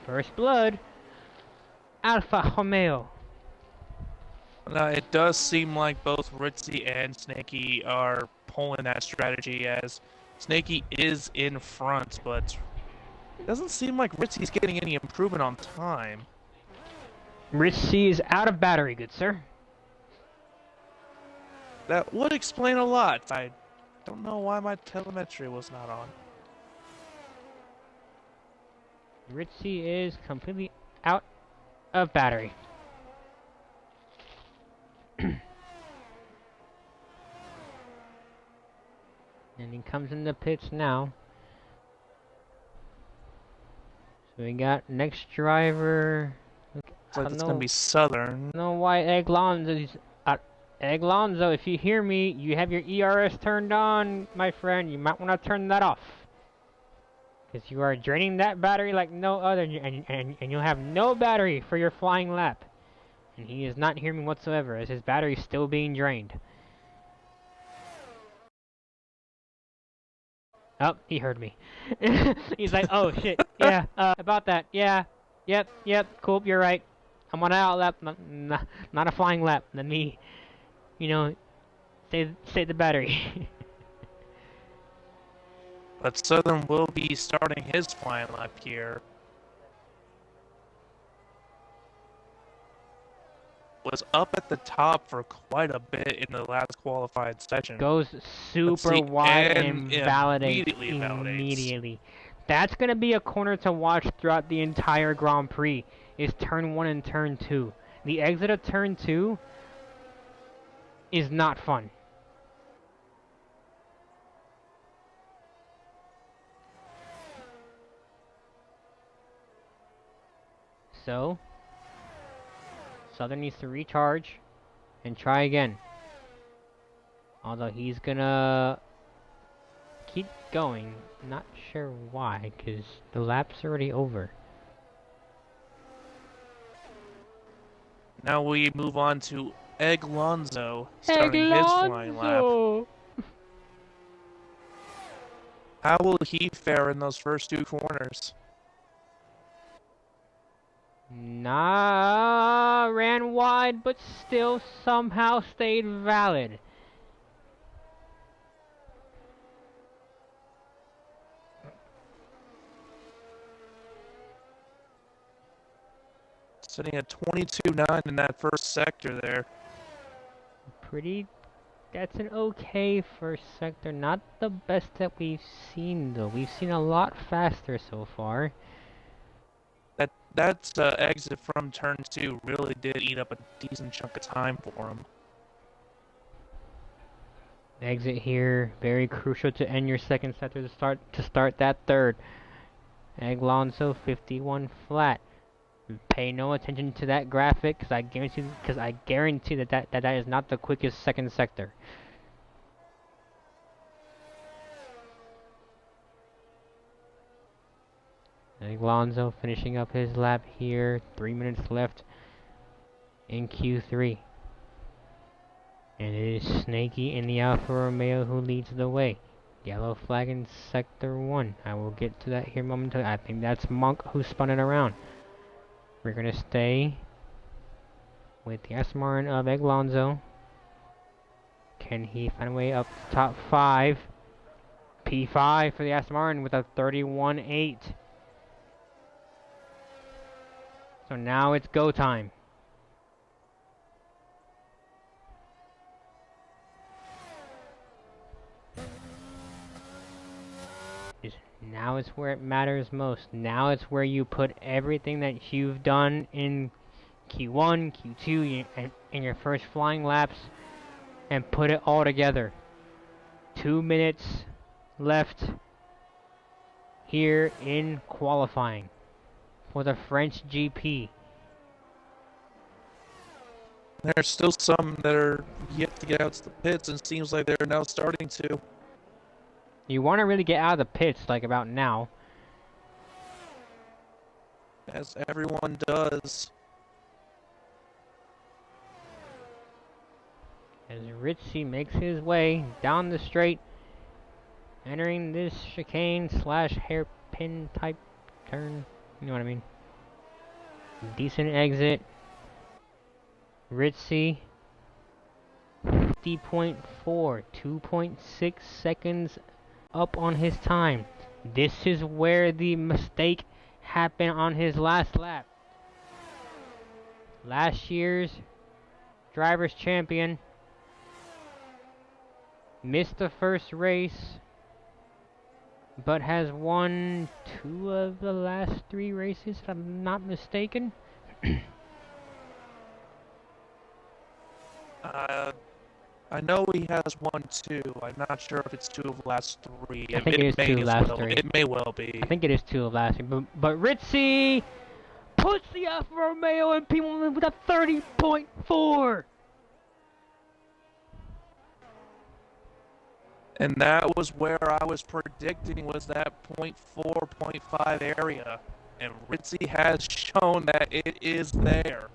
Speaker 1: First Blood Alfa Romeo.
Speaker 2: Now, it does seem like both Ritzy and Snakey are pulling that strategy, as Snakey is in front, but it doesn't seem like Ritzy's getting any improvement on time.
Speaker 1: Ritzy is out of battery, good sir.
Speaker 2: That would explain a lot. I don't know why my telemetry was not on.
Speaker 1: Ritzy is completely out of battery. And he comes in the pits now. So we got next driver.
Speaker 2: Looks like it's gonna be Southern.
Speaker 1: I don't know why Eglonzo, if you hear me, you have your ERS turned on, my friend. You might want to turn that off. Because you are draining that battery like no other, and you'll have no battery for your flying lap. And he is not hearing me whatsoever, as his battery is still being drained. Oh, he heard me. He's like, oh shit, yeah, about that, yeah, yep, cool, you're right. I'm on an out lap, not a flying lap. Let me, you know, save the battery.
Speaker 2: But Southern will be starting his flying lap here. Was up at the top for quite a bit in the last qualified session.
Speaker 1: Goes super wide and invalidates immediately. That's going to be a corner to watch throughout the entire Grand Prix, is turn 1 and turn 2. The exit of turn 2 is not fun. So, Southern needs to recharge and try again. Although he's gonna keep going. Not sure why, because the lap's already over.
Speaker 2: Now we move on to Eglonzo starting his flying lap. How will he fare in those first two corners?
Speaker 1: Nah, ran wide, but still somehow stayed valid.
Speaker 2: Sitting at 22.9 in that first sector there.
Speaker 1: That's an okay first sector. Not the best that we've seen, though. We've seen a lot faster so far.
Speaker 2: That exit from turn 2 really did eat up a decent chunk of time for him.
Speaker 1: Exit here, very crucial to end your second sector to start that third. Eglonzo 51 flat. Pay no attention to that graphic, because I guarantee that is not the quickest second sector. Eglonzo finishing up his lap here. 3 minutes left in Q3. And it is Snaky in the Alfa Romeo who leads the way. Yellow flag in Sector 1. I will get to that here momentarily. I think that's Monk who spun it around. We're going to stay with the Asmarin of Eglonzo. Can he find a way up to top 5? P5 for the Asmarin with a 31.8. So now it's go time. Now is where it matters most. Now it's where you put everything that you've done in Q1, Q2, and in your first flying laps, and put it all together. 2 minutes left here in qualifying for the French GP.
Speaker 2: There's still some that are yet to get out to the pits, and it seems like they're now starting to.
Speaker 1: You want to really get out of the pits, like about now.
Speaker 2: As everyone does.
Speaker 1: As Ritchie makes his way down the straight, entering this chicane slash hairpin type turn. You know what I mean? Decent exit. Ritchie 50.4, 2.6 seconds up on his time. This is where the mistake happened on his last lap. Last year's Drivers' Champion missed the first race, but has won 2 of the last 3 races, if I'm not mistaken.
Speaker 2: I know he has 1, 2. I'm not sure if it's 2 of the last 3.
Speaker 1: I think it is 2 of the last 3.
Speaker 2: It may well be.
Speaker 1: I think it is 2 of the last 3. But Ritchie puts the Alfa Romeo in P1 with a 30.4.
Speaker 2: And that was where I was predicting was that point 0.4, point 0.5 area. And Ritzy has shown that it is there.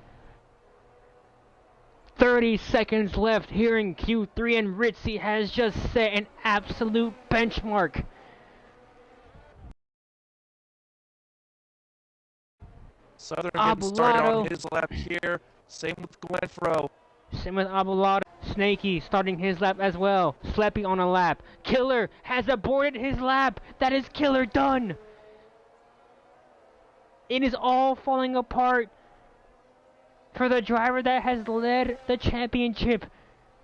Speaker 1: 30 seconds left here in Q3, and Ritzy has just set an absolute benchmark.
Speaker 2: Southern getting started on his lap here. Same with Glenfro.
Speaker 1: Same with Abulado. Snaky starting his lap as well. Sleppy on a lap. Killer has aborted his lap. That is Killer done. It is all falling apart for the driver that has led the championship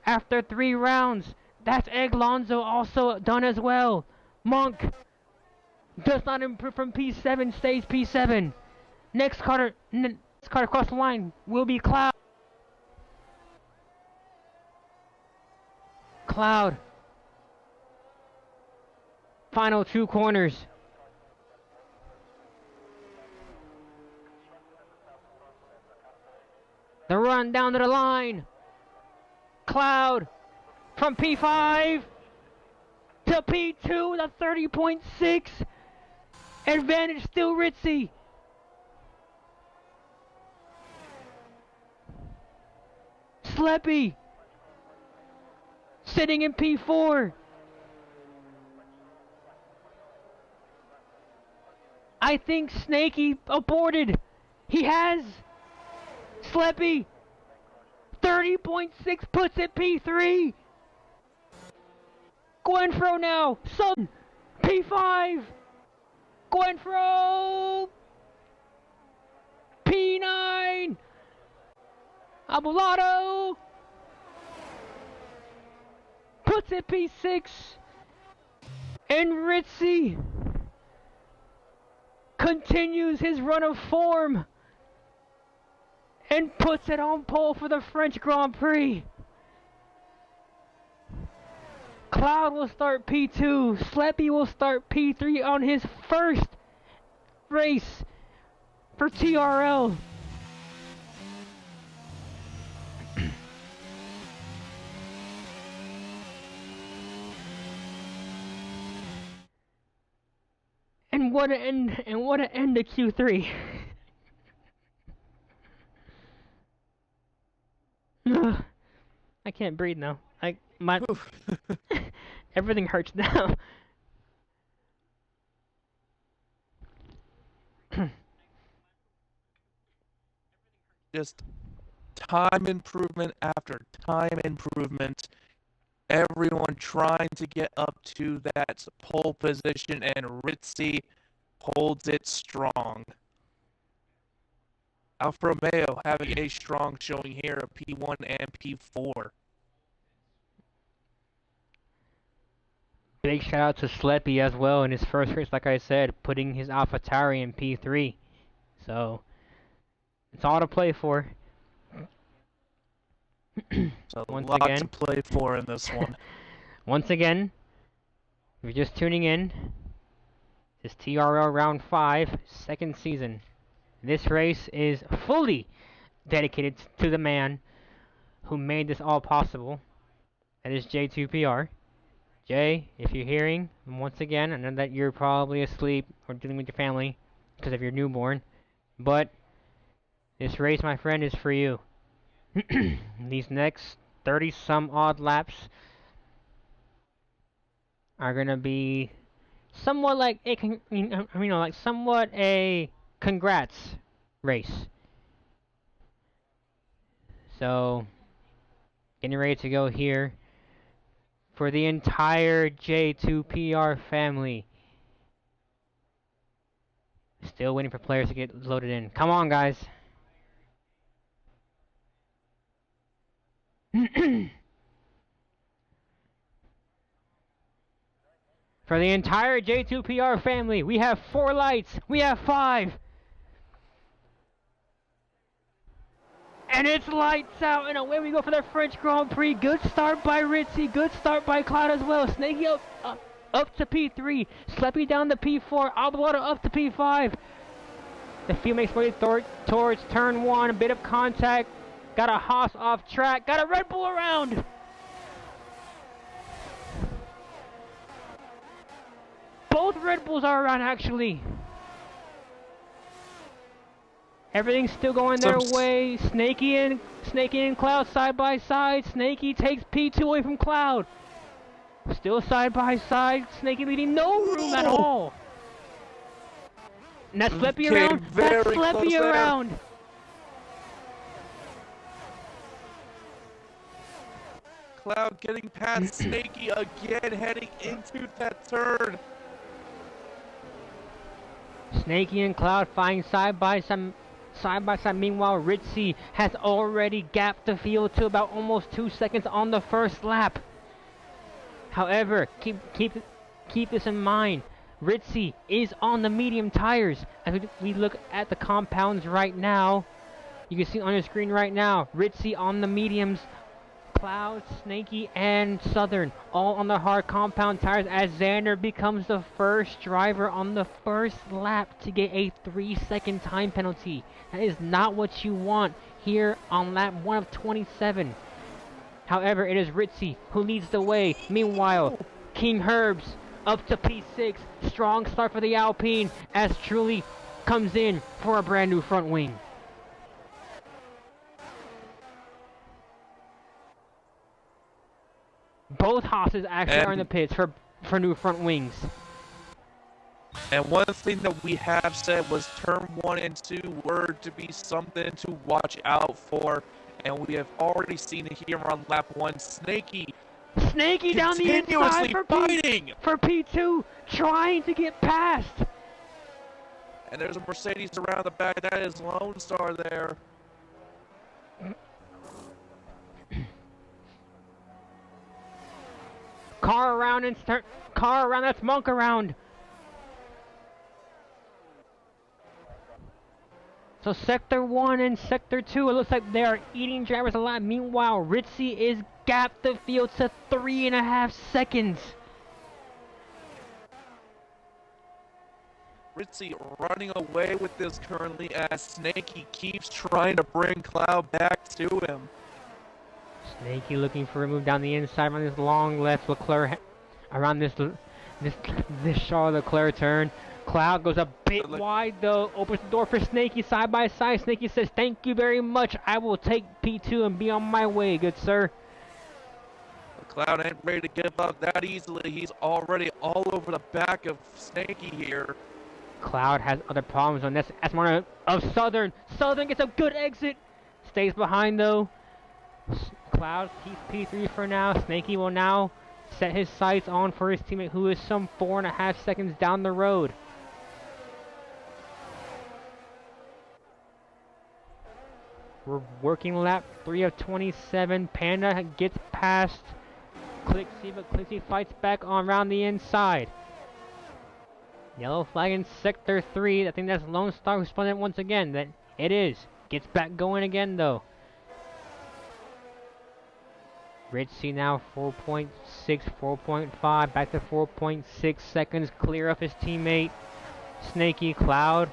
Speaker 1: after 3 rounds. That's Eglonzo also done as well. Monk does not improve from P7, stays P7. Next car across the line will be Cloud. Cloud. Final 2 corners. The run down to the line. Cloud from P5 to P2 with a 30.6. Advantage still Ritzy. Sleppy sitting in P4. I think Snaky aborted. He has. Sleppy 30.6 puts it P3. Gwenfro now. Sub P5. Gwenfro P9. Abulado puts it P6. And Ritzy continues his run of form and puts it on pole for the French Grand Prix. Cloud will start P2. Sleppy will start P3 on his first race for TRL. And what an end to Q3. I can't breathe now. Everything hurts now.
Speaker 2: Just time improvement after time improvement. Everyone trying to get up to that pole position, and Ritzy holds it strong. Alfa Romeo having a strong showing here of P1 and P4.
Speaker 1: Big shout out to Sleppy as well in his first race, like I said, putting his AlphaTauri in P3. So, it's all to play for.
Speaker 2: So a lot to play for in this one.
Speaker 1: Once again, if you're just tuning in, this is TRL Round 5, second season. This race is fully dedicated to the man who made this all possible. That is J2PR. Jay, if you're hearing, once again, I know that you're probably asleep or dealing with your family because of your newborn, but this race, my friend, is for you. These next 30-some odd laps are gonna be somewhat like a somewhat a congrats race. So, getting ready to go here for the entire J2PR family. Still waiting for players to get loaded in. Come on, guys. For the entire J2PR family, we have 4 lights. We have 5. And it's lights out, and away we go for the French Grand Prix. Good start by Ritzy, good start by Cloud as well. Snaky up to P3, Sleppy down to P4, Abulado up to P5. The field makes way towards turn 1, a bit of contact. Got a Haas off track, got a Red Bull around. Both Red Bulls are around, actually. Everything's still going their way. Snakey and Cloud side by side. Snakey takes P2 away from Cloud. Still side by side. Snakey leading, no room at all. And that's Sleppy around. That's Sleppy around.
Speaker 2: Cloud getting past Snakey again, heading into that turn.
Speaker 1: Snakey and Cloud fighting side by side. Meanwhile, Ritzy has already gapped the field to about almost 2 seconds on the first lap. However, keep this in mind. Ritzy is on the medium tires. As we look at the compounds right now, you can see on your screen right now, Ritzy on the mediums, Cloud, Snakey, and Southern all on the hard compound tires as Xander becomes the first driver on the first lap to get a 3-second time penalty. That is not what you want here on lap 1 of 27. However, it is Ritzy who leads the way. Meanwhile, King Herbs up to P6. Strong start for the Alpine as Truly comes in for a brand new front wing. Both Haas's actually are in the pits for new front wings.
Speaker 2: And one thing that we have said was turn 1 and 2 were to be something to watch out for. And we have already seen it here on lap 1. Snakey
Speaker 1: down the inside for P2, trying to get past.
Speaker 2: And there's a Mercedes around the back. That is Lone Star there.
Speaker 1: Car around, that's Monk around. So Sector 1 and Sector 2, it looks like they are eating drivers alive. Meanwhile, Ritzy is gapped the field to 3.5 seconds.
Speaker 2: Ritzy running away with this currently as Snakey keeps trying to bring Cloud back to him.
Speaker 1: Snakey looking for a move down the inside on this long left Leclerc around this Charles Leclerc turn. Cloud goes a bit wide though, opens the door for Snakey side by side. Snakey says, "Thank you very much. I will take P2 and be on my way, good sir."
Speaker 2: Cloud ain't ready to give up that easily. He's already all over the back of Snakey here.
Speaker 1: Cloud has other problems on this. That's one of Southern. Southern gets a good exit. Stays behind though. Cloud keeps P3 for now. Snakey will now set his sights on for his teammate who is some 4.5 seconds down the road. We're working lap 3 of 27. Panda gets past Clixie, but Clixie fights back on around the inside. Yellow flag in Sector 3. I think that's Lone Star who spun it once again. That it is. Gets back going again though. Ritzy now 4.6, 4.5, back to 4.6 seconds, clear of his teammate. Snakey, Cloud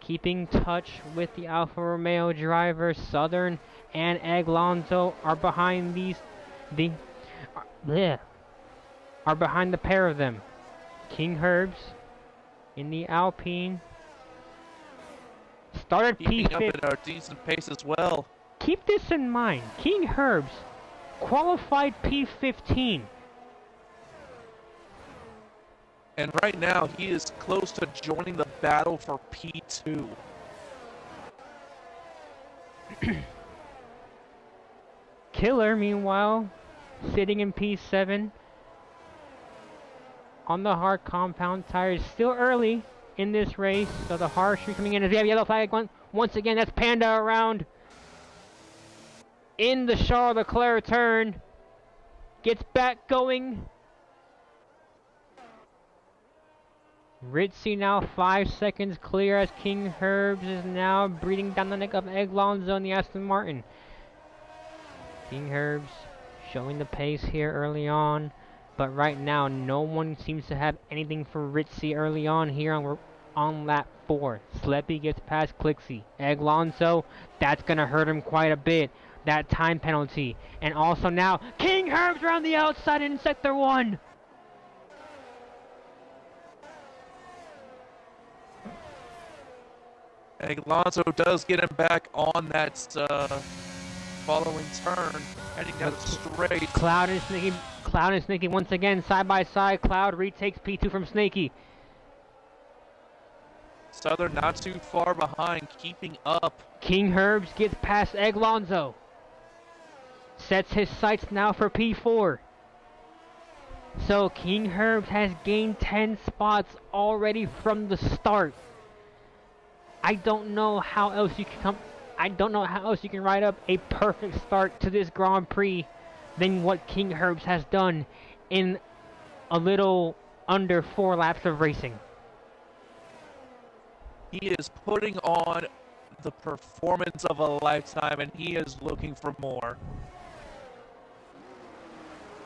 Speaker 1: keeping touch with the Alfa Romeo driver. Southern and Eglonzo are behind are behind the pair of them. King Herbs in the Alpine started
Speaker 2: Keeping up
Speaker 1: P5.
Speaker 2: at a decent pace as well.
Speaker 1: Keep this in mind. King Herbs qualified P15.
Speaker 2: And right now, he is close to joining the battle for P2.
Speaker 1: Killer, meanwhile, sitting in P7 on the hard compound tires. Still early in this race, so the hard streak coming in as we have yellow flag once again. That's Panda around in the Charles Leclerc turn. Gets back going. Ritzy now 5 seconds clear as King Herbs is now breathing down the neck of Eglonzo in the Aston Martin. King Herbs showing the pace here early on, but right now no one seems to have anything for Ritzy early on here on lap 4. Sleppy gets past Clixie. Eglonzo, that's gonna hurt him quite a bit. That time penalty. And also now, King Herbs around the outside in Sector 1.
Speaker 2: And Alonso does get him back on that following turn, heading down the straight.
Speaker 1: Cloud and Snaky once again side by side. Cloud retakes P2 from Snaky.
Speaker 2: Southern not too far behind, keeping up.
Speaker 1: King Herbs gets past Eglonzo. Sets his sights now for P4. So King Herbs has gained 10 spots already from the start. I don't know how else you can write up a perfect start to this Grand Prix than what King Herbs has done in a little under 4 laps of racing.
Speaker 2: He is putting on the performance of a lifetime, and he is looking for more.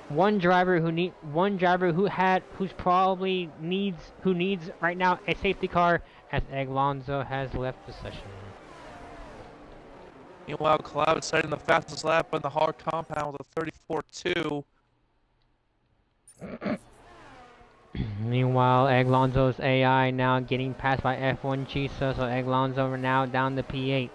Speaker 1: One driver who needs right now a safety car, as Eglonzo has left the session.
Speaker 2: Meanwhile, Cloud setting the fastest lap on the hard compound with a 34.2.
Speaker 1: Meanwhile, Eglonzo's AI now getting passed by F1 Chisa, so Eglonzo now down to P8.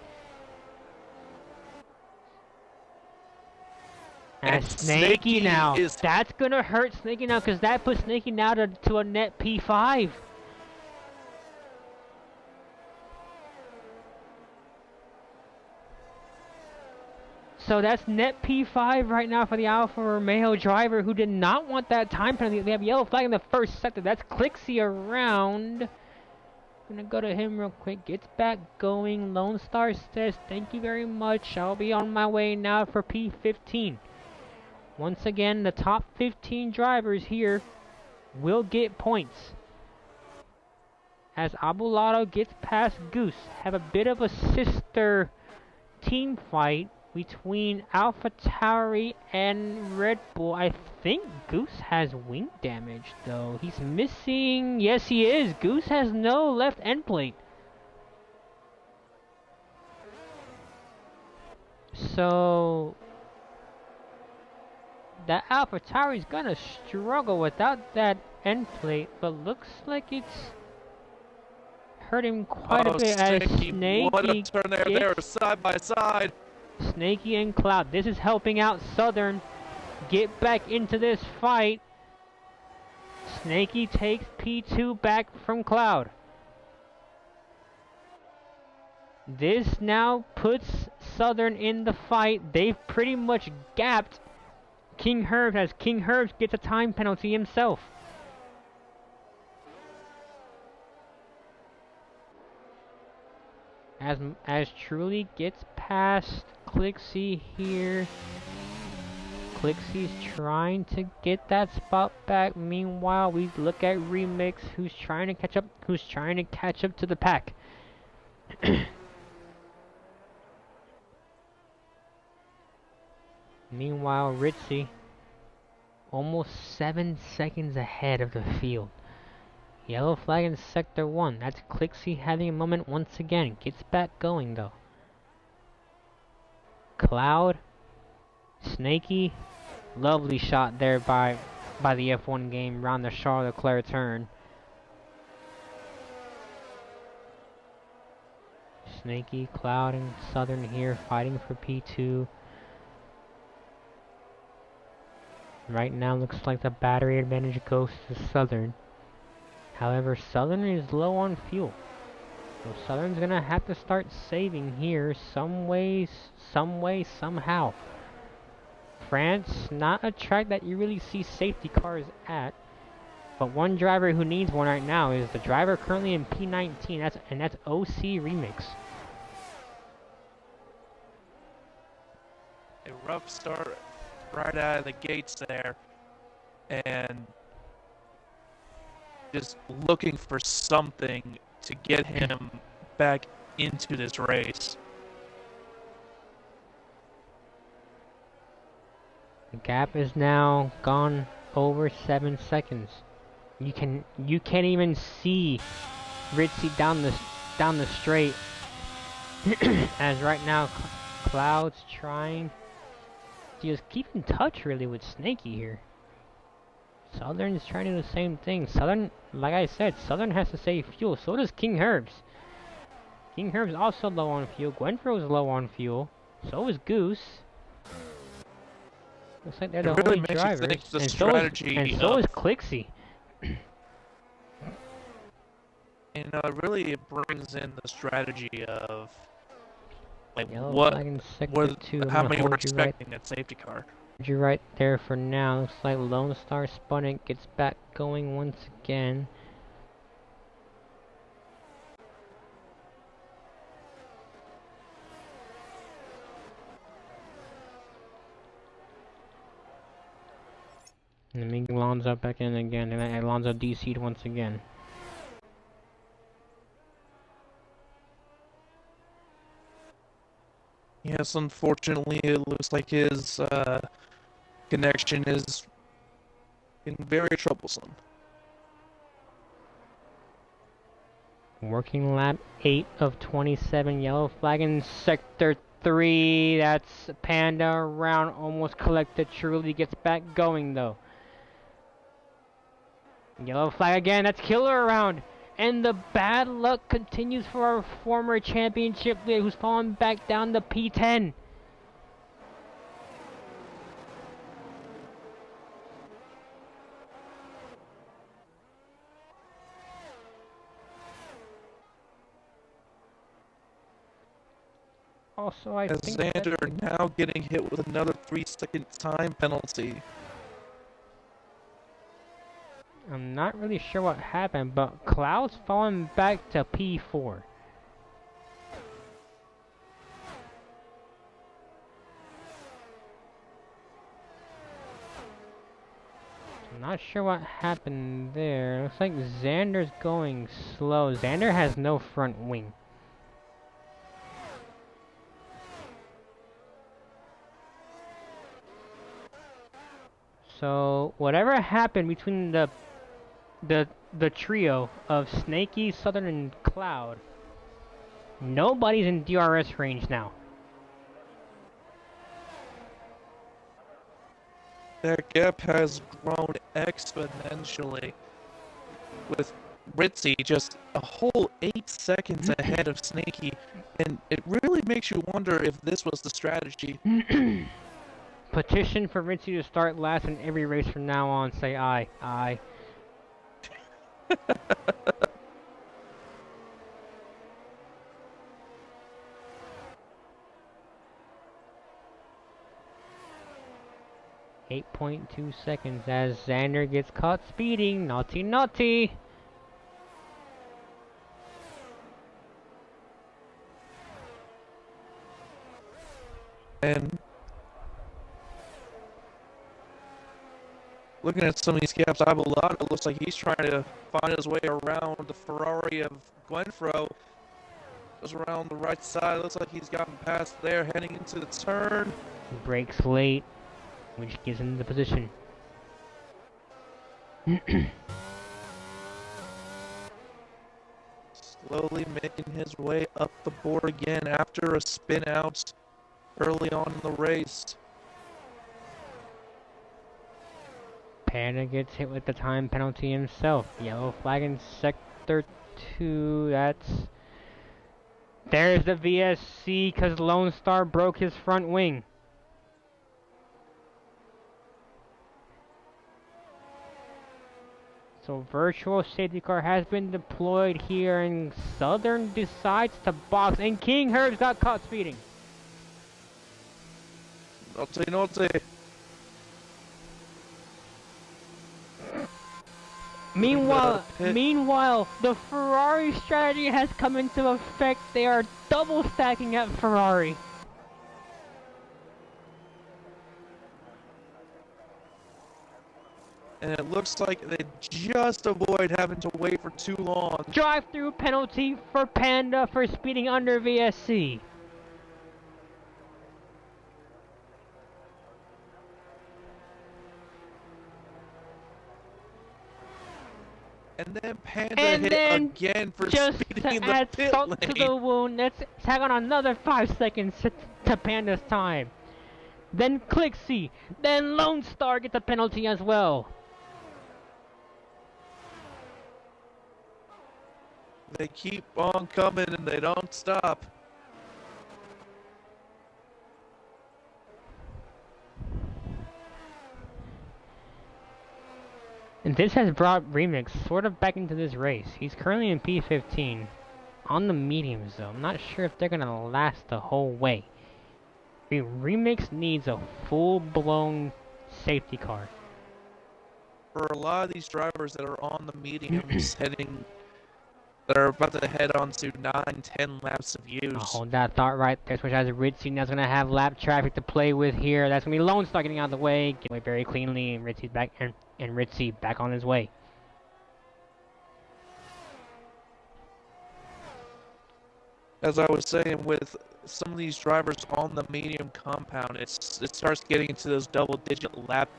Speaker 1: And Snaky now, that's gonna hurt Snaky now, because that puts Snaky now to a net P5. So that's net P5 right now for the Alfa Romeo driver who did not want that time penalty. They have yellow flag in the first sector. That's Clixie around. Gonna go to him real quick. Gets back going. Lone Star says, thank you very much. I'll be on my way now for P15. Once again, the top 15 drivers here will get points. As Abulato gets past Goose. Have a bit of a sister team fight between AlphaTauri and Red Bull. I think Goose has wing damage though. He's missing. Yes, he is. Goose has no left end plate. So that AlphaTauri is gonna struggle without that end plate, but looks like it's hurt him quite a bit as Snaky
Speaker 2: what a turn there, side by side.
Speaker 1: Snaky and Cloud. This is helping out Southern get back into this fight. Snaky takes P2 back from Cloud. This now puts Southern in the fight. They've pretty much gapped King Herbs as King Herbs gets a time penalty himself. As Truly gets past Clixie here. Clixie's trying to get that spot back. Meanwhile, we look at Remix, who's trying to catch up to the pack. Meanwhile, Ritzy almost 7 seconds ahead of the field. Yellow flag in Sector 1. That's Clixie having a moment once again. Gets back going though. Cloud. Snaky. Lovely shot there by the F1 game around the Charles Leclerc turn. Snaky, Cloud, and Southern here fighting for P2. Right now looks like the battery advantage goes to Southern. However, Southern is low on fuel. So Southern's gonna have to start saving here some way, somehow. France, not a track that you really see safety cars at. But one driver who needs one right now is the driver currently in P19, that's OC Remix.
Speaker 2: A rough start right out of the gates there. And just looking for something to get him back into this race.
Speaker 1: The gap is now gone over 7 seconds. You can't even see Ritzy down the straight. As right now Cloud's trying to just keep in touch really with Snaky here. Southern is trying to do the same thing. Southern, like I said, Southern has to save fuel. So does King Herbs. King Herb's also low on fuel. Gwenfro's low on fuel. So is Goose. Looks like they're the
Speaker 2: It really
Speaker 1: only
Speaker 2: makes you
Speaker 1: drivers.
Speaker 2: think the
Speaker 1: And
Speaker 2: strategy
Speaker 1: so
Speaker 2: of,
Speaker 1: is Clixie.
Speaker 2: it brings in the strategy of like
Speaker 1: Yellow flag in sector 2. I'm
Speaker 2: how
Speaker 1: gonna
Speaker 2: many we're
Speaker 1: hold you right.
Speaker 2: expecting at safety car.
Speaker 1: Hold you right there for now. Looks like Lone Star spun it, gets back going once again. And then Alonso back in again, and then Alonso DC'd once again.
Speaker 2: Yes, unfortunately, it looks like his connection is getting very troublesome.
Speaker 1: Working lap 8 of 27, yellow flag in sector 3. That's Panda around, almost collected. Truly gets back going though. Yellow flag again, that's Killer around. And the bad luck continues for our former championship leader who's fallen back down to P10. Also, I
Speaker 2: As
Speaker 1: think
Speaker 2: Xander now getting hit with another 3-second time penalty.
Speaker 1: I'm not really sure what happened, but Cloud's fallen back to P4. I'm not sure what happened there. Looks like Xander's going slow. Xander has no front wing. So whatever happened between the trio of Snakey, Southern, and Cloud, nobody's in DRS range now.
Speaker 2: That gap has grown exponentially, with Ritzy just a whole 8 seconds ahead of Snakey, and it really makes you wonder if this was the strategy.
Speaker 1: Petition for Ritzy to start last in every race from now on. Say aye, aye. 8.2 seconds as Xander gets caught speeding. Naughty, naughty.
Speaker 2: And looking at some of these gaps, Abelardo looks like he's trying to find his way around the Ferrari of Gwenfro. Goes around the right side. Looks like he's gotten past there, heading into the turn.
Speaker 1: Brakes late, which gives him the position.
Speaker 2: Slowly making his way up the board again after a spin out early on in the race.
Speaker 1: Panda gets hit with the time penalty himself. Yellow flag in sector 2. There's the VSC because Lone Star broke his front wing. So virtual safety car has been deployed here, and Southern decides to box, and King Herb's got caught speeding.
Speaker 2: Note.
Speaker 1: Meanwhile, the Ferrari strategy has come into effect. They are double stacking at Ferrari.
Speaker 2: And it looks like they just avoid having to wait for too long.
Speaker 1: Drive-through penalty for Panda for speeding under VSC.
Speaker 2: And then Panda hit again for speeding in the pit lane.
Speaker 1: Salt to the wound, let's tag on another 5 seconds to Panda's time. Then Clixie, then Lone Star gets a penalty as well.
Speaker 2: They keep on coming and they don't stop.
Speaker 1: And this has brought Remix sort of back into this race. He's currently in P15 on the mediums though. I'm not sure if they're gonna last the whole way. Remix needs a full-blown safety car.
Speaker 2: For a lot of these drivers that are on the mediums that are about to head on to 9-10 laps of use.
Speaker 1: I'll hold that thought right there. Switch has Ritzy. That's gonna have lap traffic to play with here. That's gonna be Lone Star getting out of the way. Get away very cleanly, and Ritzy's back and Ritzy back on his way.
Speaker 2: As I was saying, with some of these drivers on the medium compound, it starts getting into those double-digit lap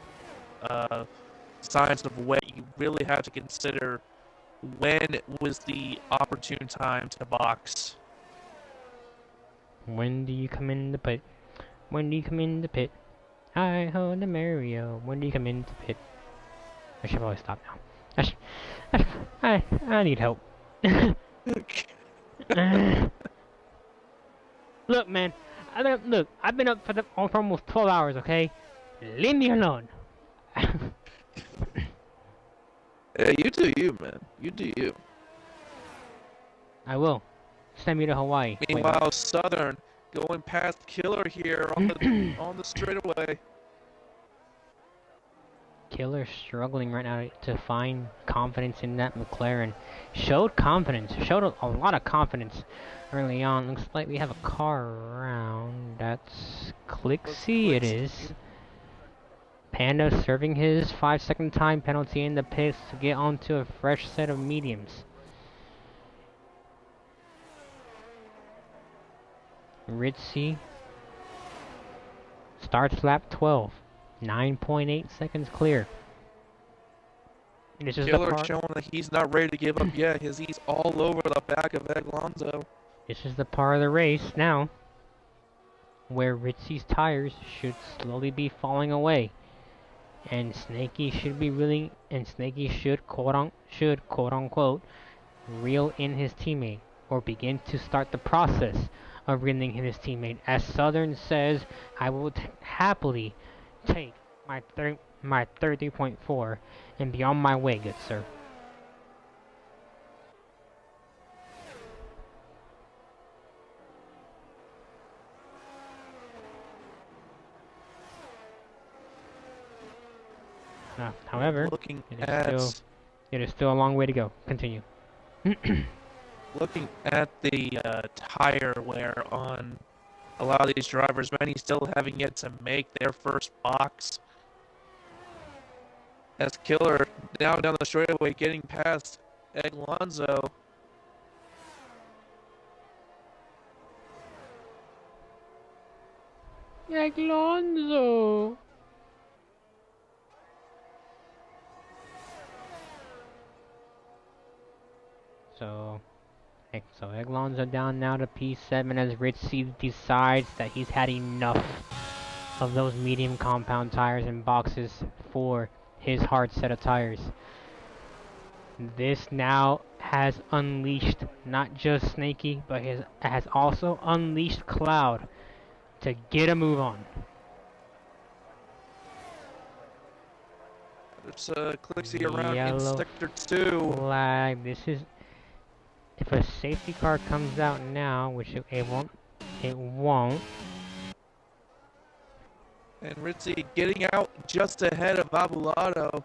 Speaker 2: signs of when you really have to consider when was the opportune time to box.
Speaker 1: When do you come in the pit? When do you come in the pit? I hold the Mario. When do you come in the pit? I should probably stop now. I need help. Look, man. I've been up for almost 12 hours. Okay, leave me alone.
Speaker 2: Hey, you do you, man. You do you.
Speaker 1: I will. Send me to Hawaii.
Speaker 2: Meanwhile, wait. Southern going past Killer here on the on the straightaway.
Speaker 1: Killer struggling right now to find confidence in that McLaren. Showed confidence. Showed a lot of confidence early on. Looks like we have a car around. That's Clixie. It is. Panda serving his 5-second time penalty in the pits to get onto a fresh set of mediums. Ritzy starts lap 12. 9.8 seconds clear. This is
Speaker 2: Killer showing that he's not ready to give up yet, as he's all over the back of Alonso.
Speaker 1: This is the part of the race now where Ritzy's tires should slowly be falling away, and Snaky should be really, and Snaky should quote unquote reel in his teammate or begin to start the process of reeling in his teammate. As Southern says, I will happily take my 33.4 and be on my way, good sir. However, it is still a long way to go. Continue.
Speaker 2: Looking at the tire wear on a lot of these drivers, many still having yet to make their first box. As Killer now down the straightaway getting past Alonso.
Speaker 1: Alonso! So Alonso down now to P7 as Ritzy decides that he's had enough of those medium compound tires and boxes for his hard set of tires. This now has unleashed not just Snaky, but has also unleashed Cloud to get a move on.
Speaker 2: There's a Clixie around in Sector 2.
Speaker 1: Flag. This is... If a safety car comes out now, which it won't.
Speaker 2: And Ritzy getting out just ahead of Abulado.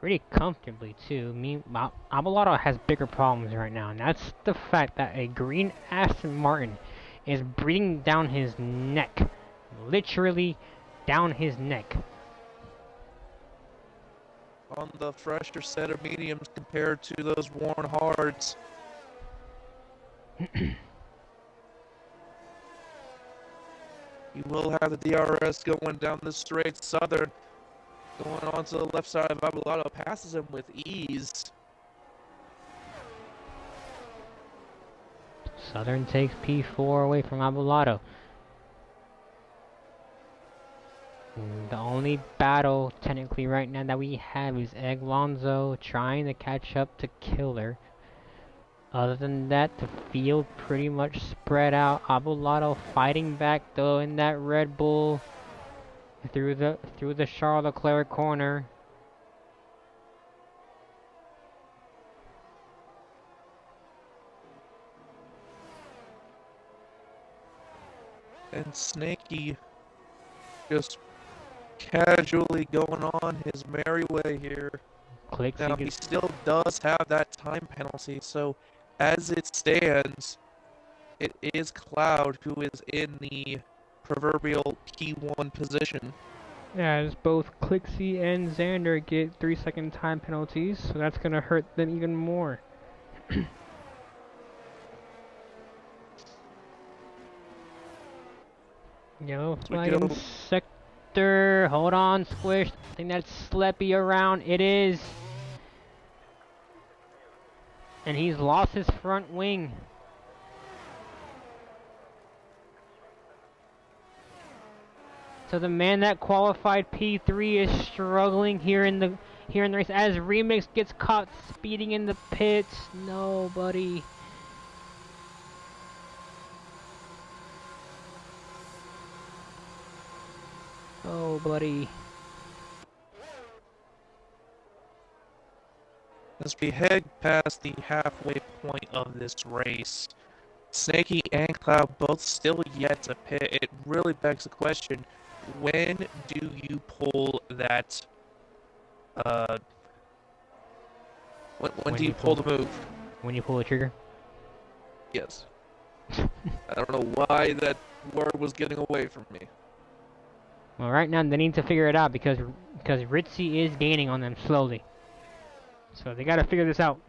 Speaker 1: Pretty comfortably too. Abulado has bigger problems right now, and that's the fact that a green Aston Martin is breathing down his neck. Literally down his neck.
Speaker 2: On the fresher set of mediums compared to those worn hards. You will have the DRS going down the straight. Southern going on to the left side of Abulado, passes him with ease.
Speaker 1: Southern takes P4 away from Abulado. The only battle technically right now that we have is Alonso trying to catch up to Killer. Other than that, the field pretty much spread out. Abolado fighting back though in that Red Bull through the Charles Leclerc corner.
Speaker 2: And Snaky just casually going on his merry way here. Now, he still does have that time penalty, so as it stands, it is Cloud who is in the proverbial P1 position.
Speaker 1: As both Clixie and Xander get 3-second time penalties, so that's gonna hurt them even more. Yellow flag in sector. Hold on, Squish. I think that's Sleppy around. It is. And he's lost his front wing. So the man that qualified P3 is struggling here in the race as Remix gets caught speeding in the pits. No, buddy. Oh, buddy.
Speaker 2: As we head past the halfway point of this race, Snaky and Cloud both still yet to pit. It really begs the question, when do you pull that, when do you pull the move?
Speaker 1: When you pull the trigger?
Speaker 2: Yes. I don't know why that word was getting away from me.
Speaker 1: Well, right now they need to figure it out because Ritzy is gaining on them slowly. So they gotta figure this out.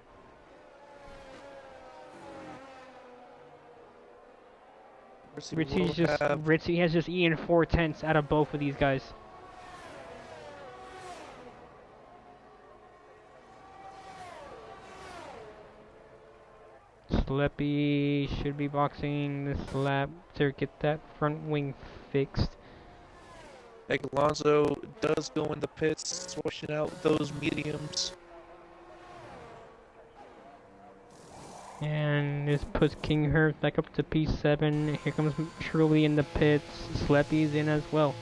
Speaker 1: Ritzy has just eaten 4/10 out of both of these guys. Sleppy should be boxing this lap to get that front wing fixed.
Speaker 2: Alonso does go in the pits, switching out those mediums.
Speaker 1: And this puts Kinghurst back up to P7. Here comes Truly in the pits. Sleppy's in as well.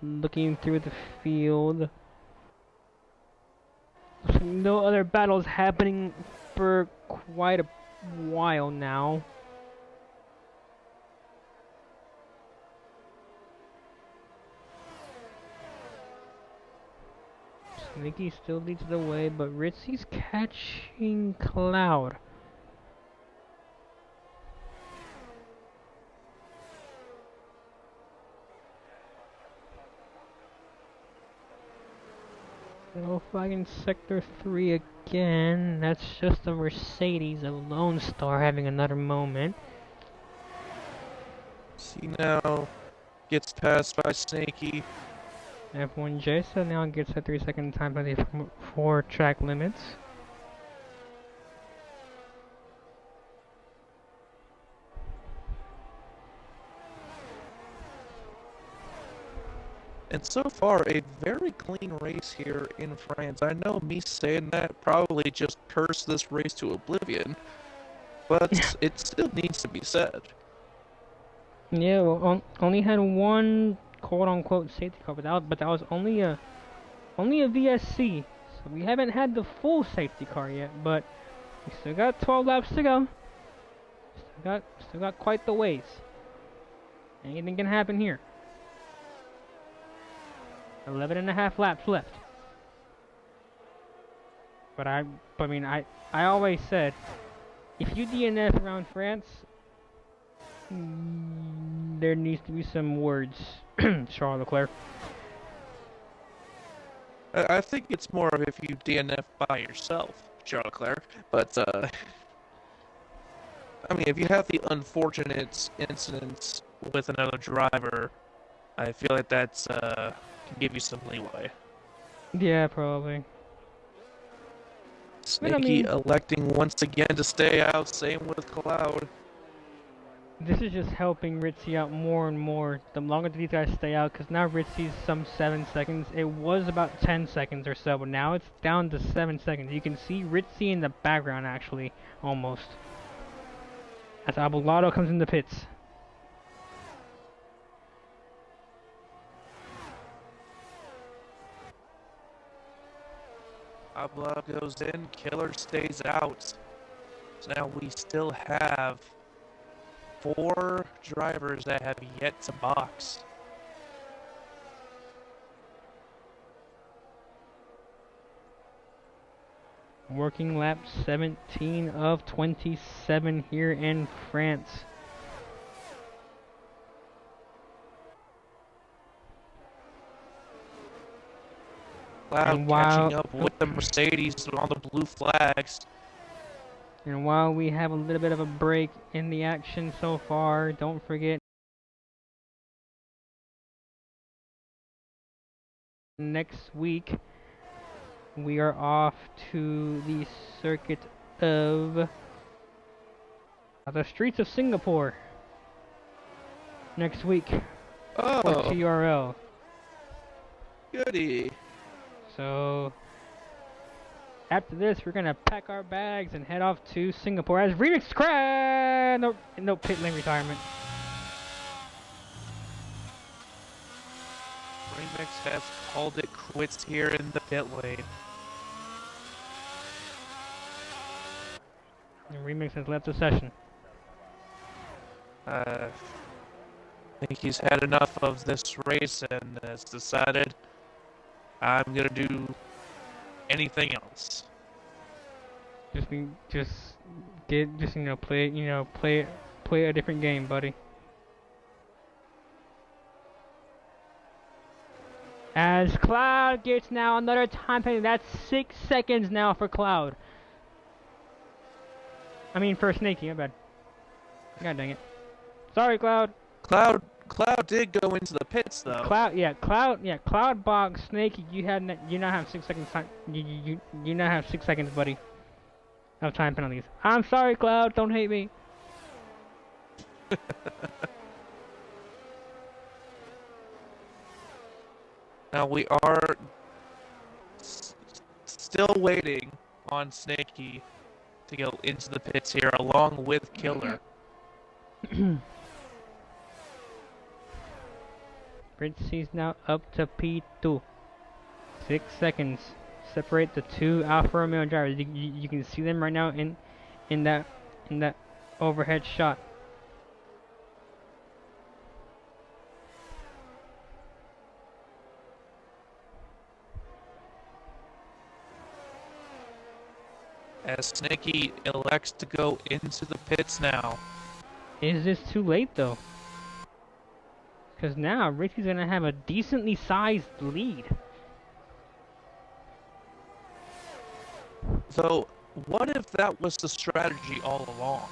Speaker 1: Looking through the field. No other battles happening for quite a while now. Sneaky still leads the way, but Ritzy's catching Cloud. No flag in Sector 3 again. That's just a Mercedes, a Lone Star having another moment.
Speaker 2: See now, gets passed by Snaky.
Speaker 1: F1J so now gets a 3-second time penalty for track limits.
Speaker 2: And so far, a very clean race here in France. I know me saying that probably just cursed this race to oblivion, but it still needs to be said.
Speaker 1: Yeah, well, only had one quote-unquote safety car, but that was only a VSC. So we haven't had the full safety car yet, but we still got 12 laps to go. Still got quite the ways. Anything can happen here. 11.5 laps left. But I always said, if you DNF around France, there needs to be some words, Charles Leclerc.
Speaker 2: I think it's more of if you DNF by yourself, Charles Leclerc. But, I mean, if you have the unfortunate incidents with another driver, I feel like that's can give you some leeway.
Speaker 1: Yeah, probably. But I
Speaker 2: Snaky
Speaker 1: mean,
Speaker 2: electing once again to stay out. Same with Cloud.
Speaker 1: this is just helping Ritzy out more and more. The longer these guys stay out, because now Ritzy's some 7 seconds. It was about 10 seconds or so, but now it's down to 7 seconds. You can see Ritzy in the background, actually, almost. As Abelardo comes in the pits.
Speaker 2: Abla goes in, Killer stays out. So now we still have 4 drivers that have yet to box.
Speaker 1: Working lap 17 of 27 here in France.
Speaker 2: Cloud catching up with the Mercedes on the blue flags.
Speaker 1: And while we have a little bit of a break in the action so far, don't forget next week we are off to the circuit of the streets of Singapore next week for TRL.
Speaker 2: Goody.
Speaker 1: So after this, we're gonna pack our bags and head off to Singapore as Remix crash. No pit lane retirement.
Speaker 2: Remix has called it quits here in the pit lane.
Speaker 1: And Remix has left the session.
Speaker 2: I think he's had enough of this race and has decided I'm gonna do anything else.
Speaker 1: Play a different game, buddy. As Cloud gets now another time penalty, that's 6 seconds now for Cloud. I mean for Snaky, my bad. God dang it. Sorry, Cloud.
Speaker 2: Cloud did go into the pits though.
Speaker 1: Cloud box Snaky. You now have 6 seconds time. You now have 6 seconds, buddy, of time penalties. I'm sorry, Cloud. Don't hate me.
Speaker 2: Now we are still waiting on Snaky to go into the pits here along with Killer.
Speaker 1: Ritzy's now up to P2. 6 seconds separate the two Alfa Romeo drivers. You can see them right now in that overhead shot.
Speaker 2: As Snaky elects to go into the pits now.
Speaker 1: Is this too late though? Because now Ritzy's gonna have a decently sized lead.
Speaker 2: So, what if that was the strategy all along?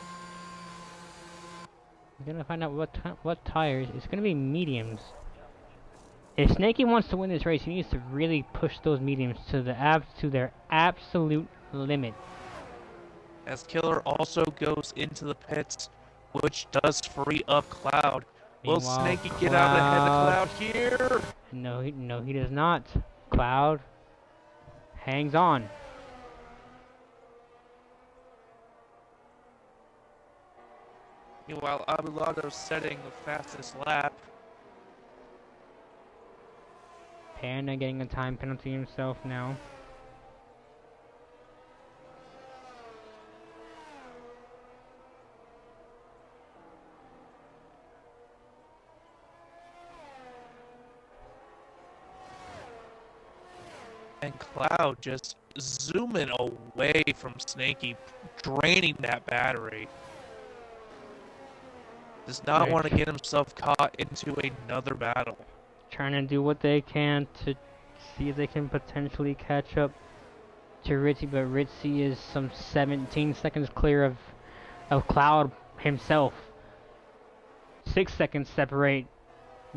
Speaker 1: We're gonna find out what tires. It's gonna be mediums. If Snaky wants to win this race, he needs to really push those mediums to their absolute limit.
Speaker 2: As Killer also goes into the pits, which does free up Cloud. Will Snaky get out ahead of Cloud here?
Speaker 1: No, he does not. Cloud hangs on.
Speaker 2: Meanwhile, Abelardo's setting the fastest lap.
Speaker 1: Panda getting a time penalty himself now.
Speaker 2: And Cloud just zooming away from Snaky, draining that battery. Does not want to get himself caught into another battle.
Speaker 1: Trying to do what they can to see if they can potentially catch up to Ritzy, but Ritzy is some 17 seconds clear of Cloud himself. 6 seconds separate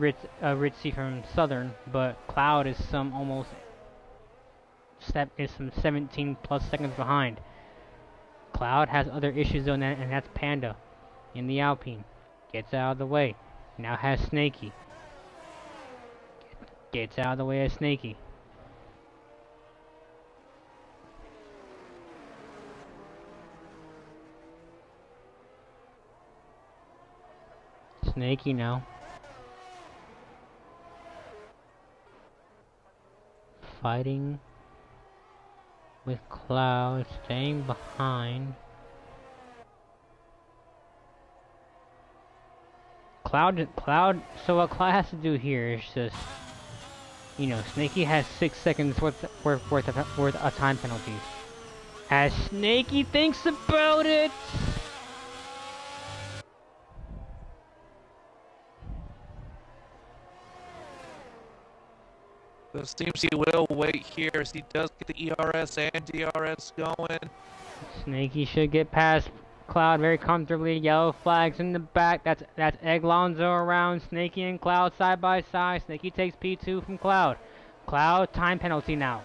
Speaker 1: Ritzy from Southern, but Cloud is some 17 plus seconds behind. Cloud has other issues though, and that's Panda in the Alpine. Gets out of the way. Now has Snakey. Gets out of the way of Snakey. Snakey now. Fighting with Cloud, staying behind. So what Cloud has to do here is just, Snakey has 6 seconds worth of time penalties. As Snakey thinks about it!
Speaker 2: It seems he will wait here as he does get the ERS and DRS going.
Speaker 1: Snakey should get past Cloud very comfortably. Yellow flags in the back. That's Egg Lonzo around. Snakey and Cloud side by side. Snakey takes P2 from Cloud. Cloud time penalty now.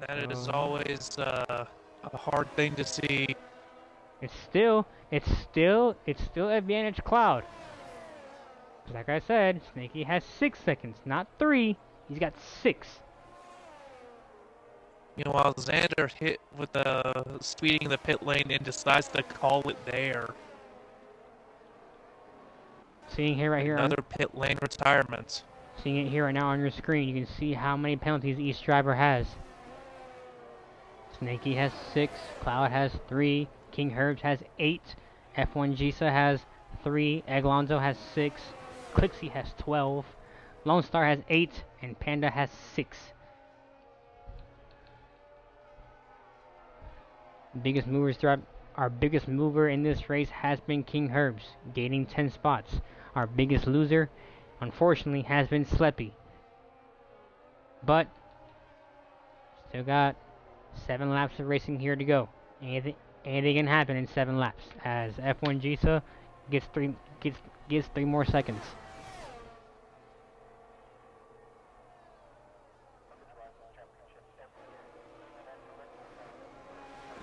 Speaker 2: That is always a hard thing to see.
Speaker 1: It's still advantage Cloud. Like I said, Snakey has 6 seconds, not 3. He's got 6.
Speaker 2: Meanwhile, Xander hit with the speeding in the pit lane and decides to call it there.
Speaker 1: Seeing here right here.
Speaker 2: Another pit lane retirement.
Speaker 1: Seeing it here right now on your screen, you can see how many penalties each driver has. Snakey has 6, Cloud has 3, King Herbs has 8, F1 Gisa has 3, Eglonzo has 6, Clixie has 12, Lone Star has 8, and Panda has 6. Our biggest mover in this race has been King Herbs, gaining 10 spots. Our biggest loser, unfortunately, has been Sleppy. But, still got 7 laps of racing here to go. Anything can happen in 7 laps, as F1 Gisa gets 3 more seconds.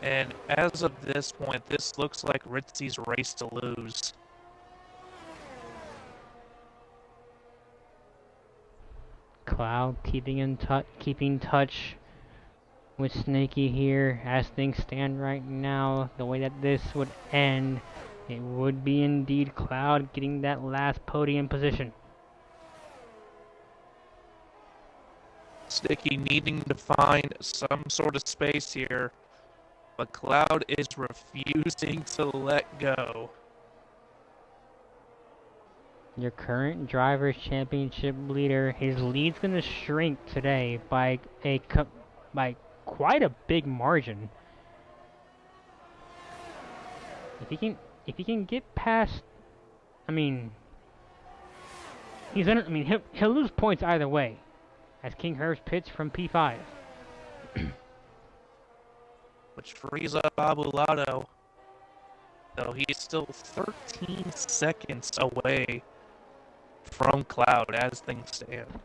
Speaker 2: And as of this point, this looks like Ritzy's race to lose.
Speaker 1: Cloud keeping touch with Snakey here. As things stand right now, the way that this would end, it would be indeed Cloud getting that last podium position.
Speaker 2: Snakey needing to find some sort of space here, but Cloud is refusing to let go.
Speaker 1: Your current Drivers' Championship leader, his lead's gonna shrink today by quite a big margin. If he can get past, he'll lose points either way, as King Herbs pits from P5.
Speaker 2: Which frees up Abulado, though he's still 13 seconds away from Cloud as things stand.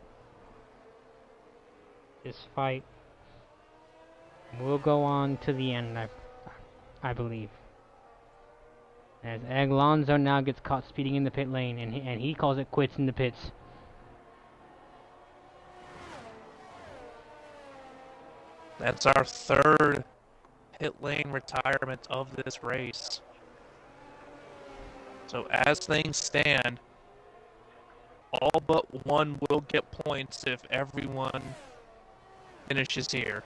Speaker 1: This fight will go on to the end, I believe. As Eglonzo now gets caught speeding in the pit lane, and he calls it quits in the pits.
Speaker 2: That's our third pit lane retirement of this race. So as things stand, all but one will get points if everyone finishes here.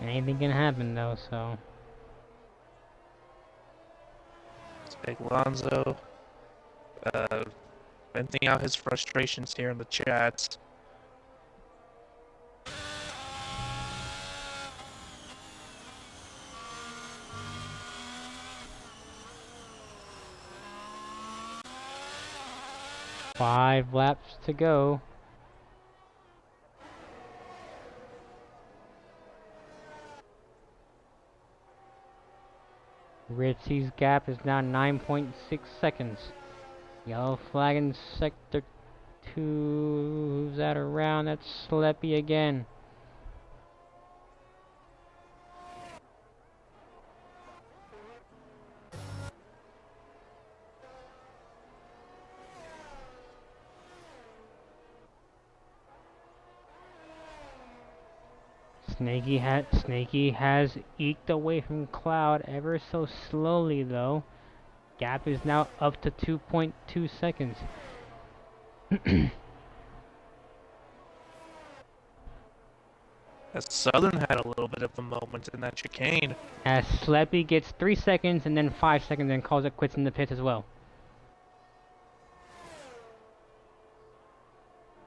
Speaker 1: Anything can happen though, so.
Speaker 2: Alonso venting out his frustrations here in the chat.
Speaker 1: 5 laps to go. Ritzy's gap is now 9.6 seconds. Yellow flag in sector 2. Who's that around? That's Sleppy again. Snaky has eked away from Cloud ever so slowly though. Gap is now up to 2.2 seconds.
Speaker 2: As Southern had a little bit of a moment in that chicane.
Speaker 1: As Sleppy gets 3 seconds and then 5 seconds and calls it quits in the pit as well.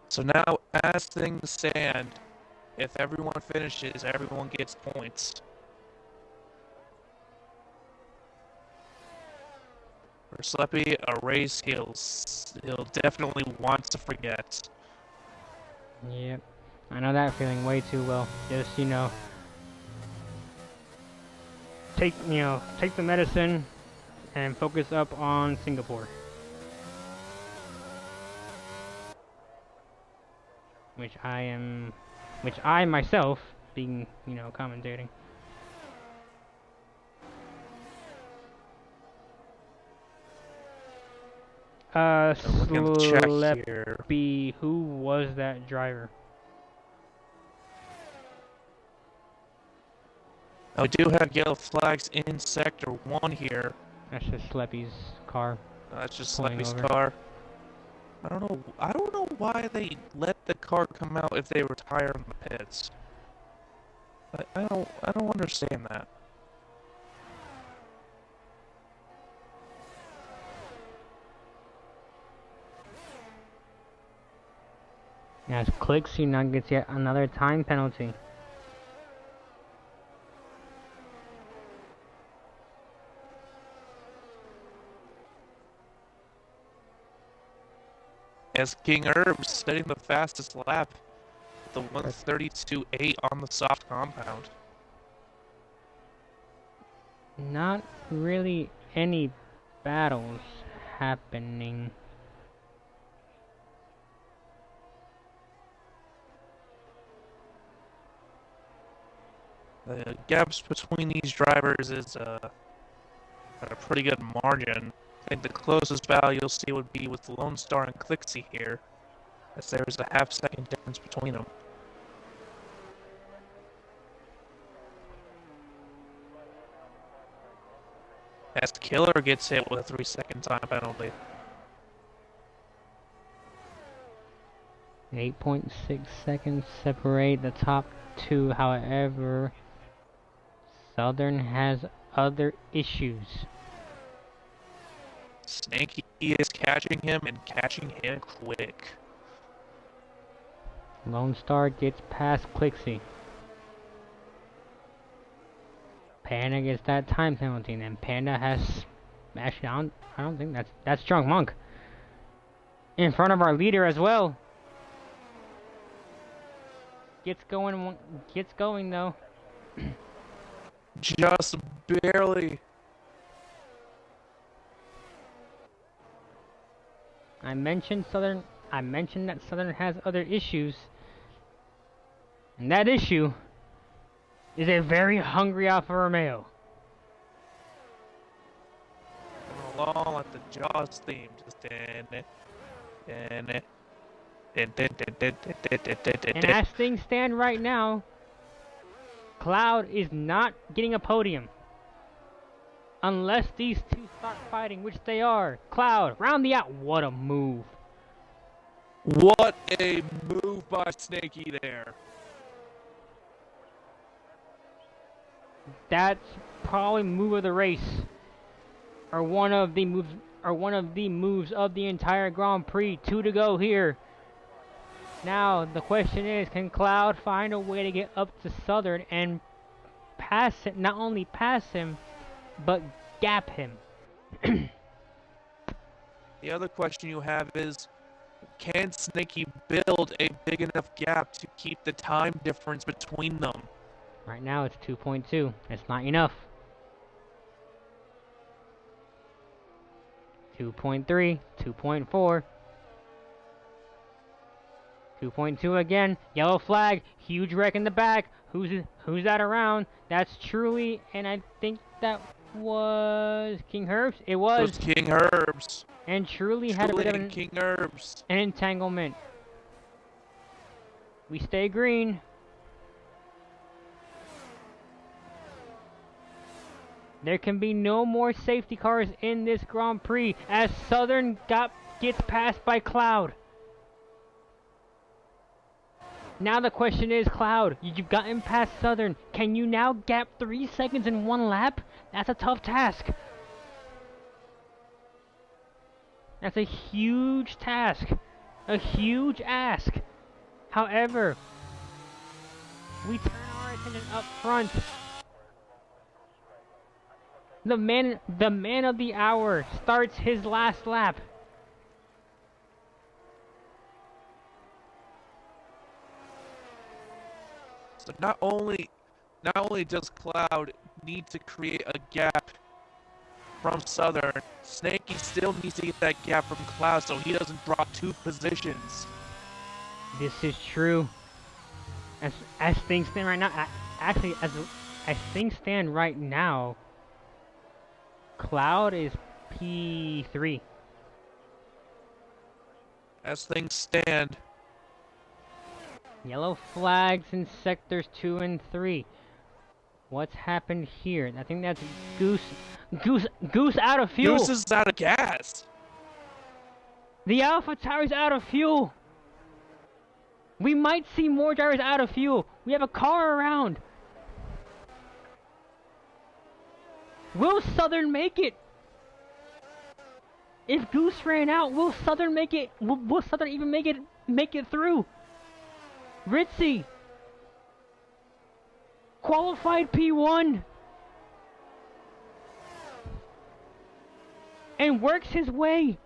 Speaker 2: So now, as things stand, if everyone finishes, everyone gets points. For Sleppy, a race he'll definitely want to forget.
Speaker 1: Yep, I know that feeling way too well. Just, take the medicine and focus up on Singapore. Which I myself, being, commentating. Sleppy, who was that driver?
Speaker 2: We do have yellow flags in Sector 1 here.
Speaker 1: That's just Sleppy's car.
Speaker 2: That's just Sleppy's car. I don't know why they let the car come out if they retire in the pits. I don't understand that.
Speaker 1: As Clixie now gets yet another time penalty.
Speaker 2: As King Herb setting the fastest lap, the 132.8 on the soft compound.
Speaker 1: Not really any battles happening.
Speaker 2: The gaps between these drivers is at a pretty good margin. I think the closest battle you'll see would be with Lone Star and Clixie here, as there's a half-second difference between them. As Killer gets hit with a 3-second time penalty.
Speaker 1: 8.6 seconds separate the top two, however, Southern has other issues.
Speaker 2: Snaky is catching him and catching him quick.
Speaker 1: Lone Star gets past Clixie. Panda gets that time penalty, and then Panda has... Actually, I don't think that's Drunk Monk. In front of our leader as well. Gets going though.
Speaker 2: Just barely.
Speaker 1: I mentioned that Southern has other issues. And that issue is a very hungry Alfa Romeo.
Speaker 2: Along like the Jaws theme, just
Speaker 1: and as things stand right now, Cloud is not getting a podium. Unless these two start fighting, which they are. Cloud, round the out. What a move.
Speaker 2: What a move by Snaky there.
Speaker 1: That's probably move of the race. Or one of the moves of the entire Grand Prix. 2 to go here. Now the question is, can Cloud find a way to get up to Southern and pass it, not only pass him, but gap him?
Speaker 2: The other question you have is, Can Snaky build a big enough gap to keep the time difference between them?
Speaker 1: Right now it's 2.2. It's not enough. 2.3, 2.4, 2.2 again. Yellow flag. Huge wreck in the back. Who's that around? That's Truly, and I think that was King Herbs. It
Speaker 2: It
Speaker 1: was.
Speaker 2: was King Herbs.
Speaker 1: And Truly had a bit of
Speaker 2: and King Herbs.
Speaker 1: an entanglement. We stay green. There can be no more safety cars in this Grand Prix as Southern gets passed by Cloud. Now the question is, Cloud, you've gotten past Southern. Can you now gap 3 seconds in one lap? That's a tough task. That's a huge task. A huge ask. However, we turn our attention up front. The man of the hour starts his last lap.
Speaker 2: So not only does Cloud need to create a gap from Southern, Snaky still needs to get that gap from Cloud so he doesn't drop 2 positions.
Speaker 1: This is true. As things stand right now, actually, as things stand right now, Cloud is P3.
Speaker 2: As things stand,
Speaker 1: Yellow flags in sectors 2 and 3. What's happened here? I think that's Goose out of fuel.
Speaker 2: Goose is out of gas.
Speaker 1: The Alpha Tower's out of fuel. We might see more drivers out of fuel. We have a car around. Will Southern make it? If Goose ran out, will Southern make it? Will Southern even make it through? Ritzy, qualified P1, and works his way.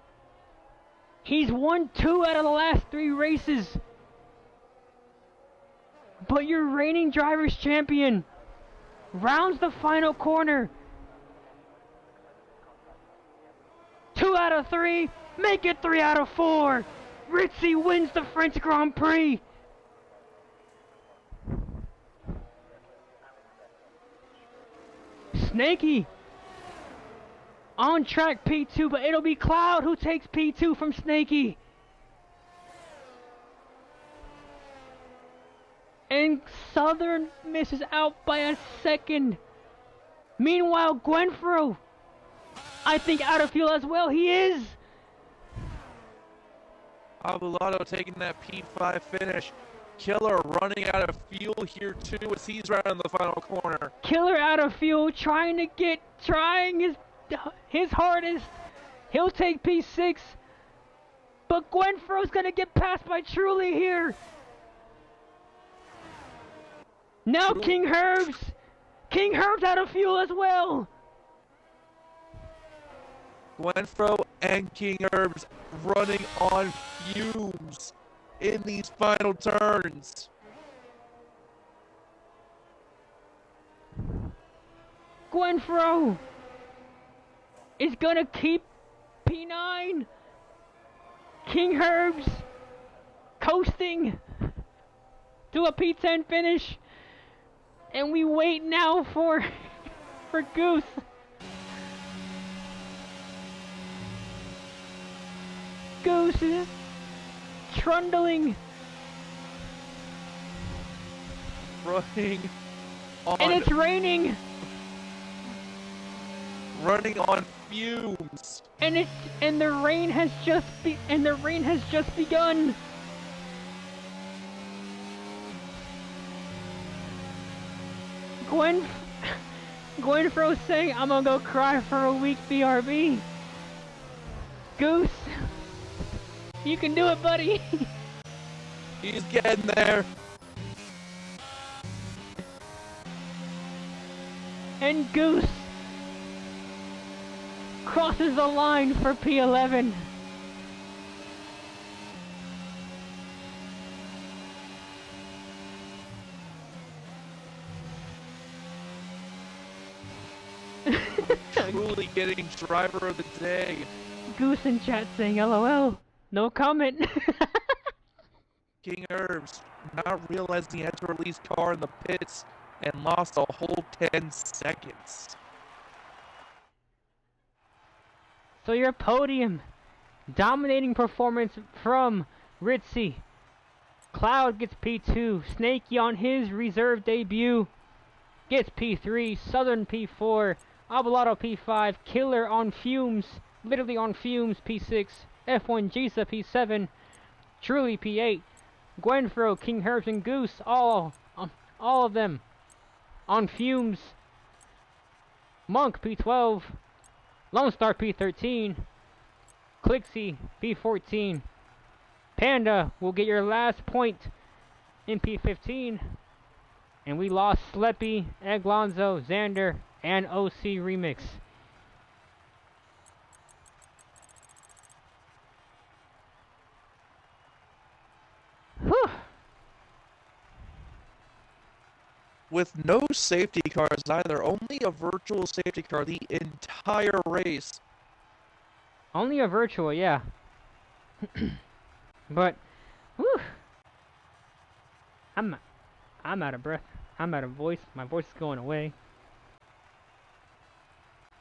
Speaker 1: He's won 2 out of the last 3 races. But your reigning driver's champion rounds the final corner. 2 out of 3, make it 3 out of 4. Ritzy wins the French Grand Prix. Snaky on track P2, but it'll be Cloud who takes P2 from Snaky. And Southern misses out by a second. Meanwhile, Gwenfro, I think out of fuel as well. He is.
Speaker 2: Abelardo taking that P5 finish. Killer running out of fuel here too as he's right on the final corner.
Speaker 1: Killer out of fuel, trying his hardest. He'll take P6. But Gwenfro's gonna get passed by Truly here. Now King Herbs. King Herbs out of fuel as well.
Speaker 2: Gwenfro and King Herbs running on fumes in these final turns.
Speaker 1: Gwenfro is gonna keep P9. King Herbs coasting to a P10 finish. And we wait now for Goose. Goose is trundling.
Speaker 2: Running on.
Speaker 1: And it's raining.
Speaker 2: Running on fumes.
Speaker 1: And the rain has just begun. Gwenfro's saying, I'm gonna go cry for a week, BRB. Goose, you can do it, buddy.
Speaker 2: He's getting there.
Speaker 1: And Goose crosses the line for P11.
Speaker 2: truly getting driver of the day.
Speaker 1: Goose in chat saying LOL. No comment.
Speaker 2: King Herbs not realizing he had to release car in the pits and lost a whole 10 seconds.
Speaker 1: So your podium. Dominating performance from Ritzy. Cloud gets P2. Snakey on his reserve debut gets P3. Southern P4. Abelardo P5. Killer on fumes. Literally on fumes P6. F1 Jisa P7. Truly P8. Gwenfro, King Herbs, and Goose, all of them on fumes. Monk P12. Lone Star P13. Clixie P14. Panda will get your last point in P15. And we lost Sleppy, Eglonzo, Xander, and OC Remix. Whew.
Speaker 2: With no safety cars either, only a virtual safety car the entire race.
Speaker 1: Only a virtual, yeah. But, whew. I'm out of breath. I'm out of voice. My voice is going away.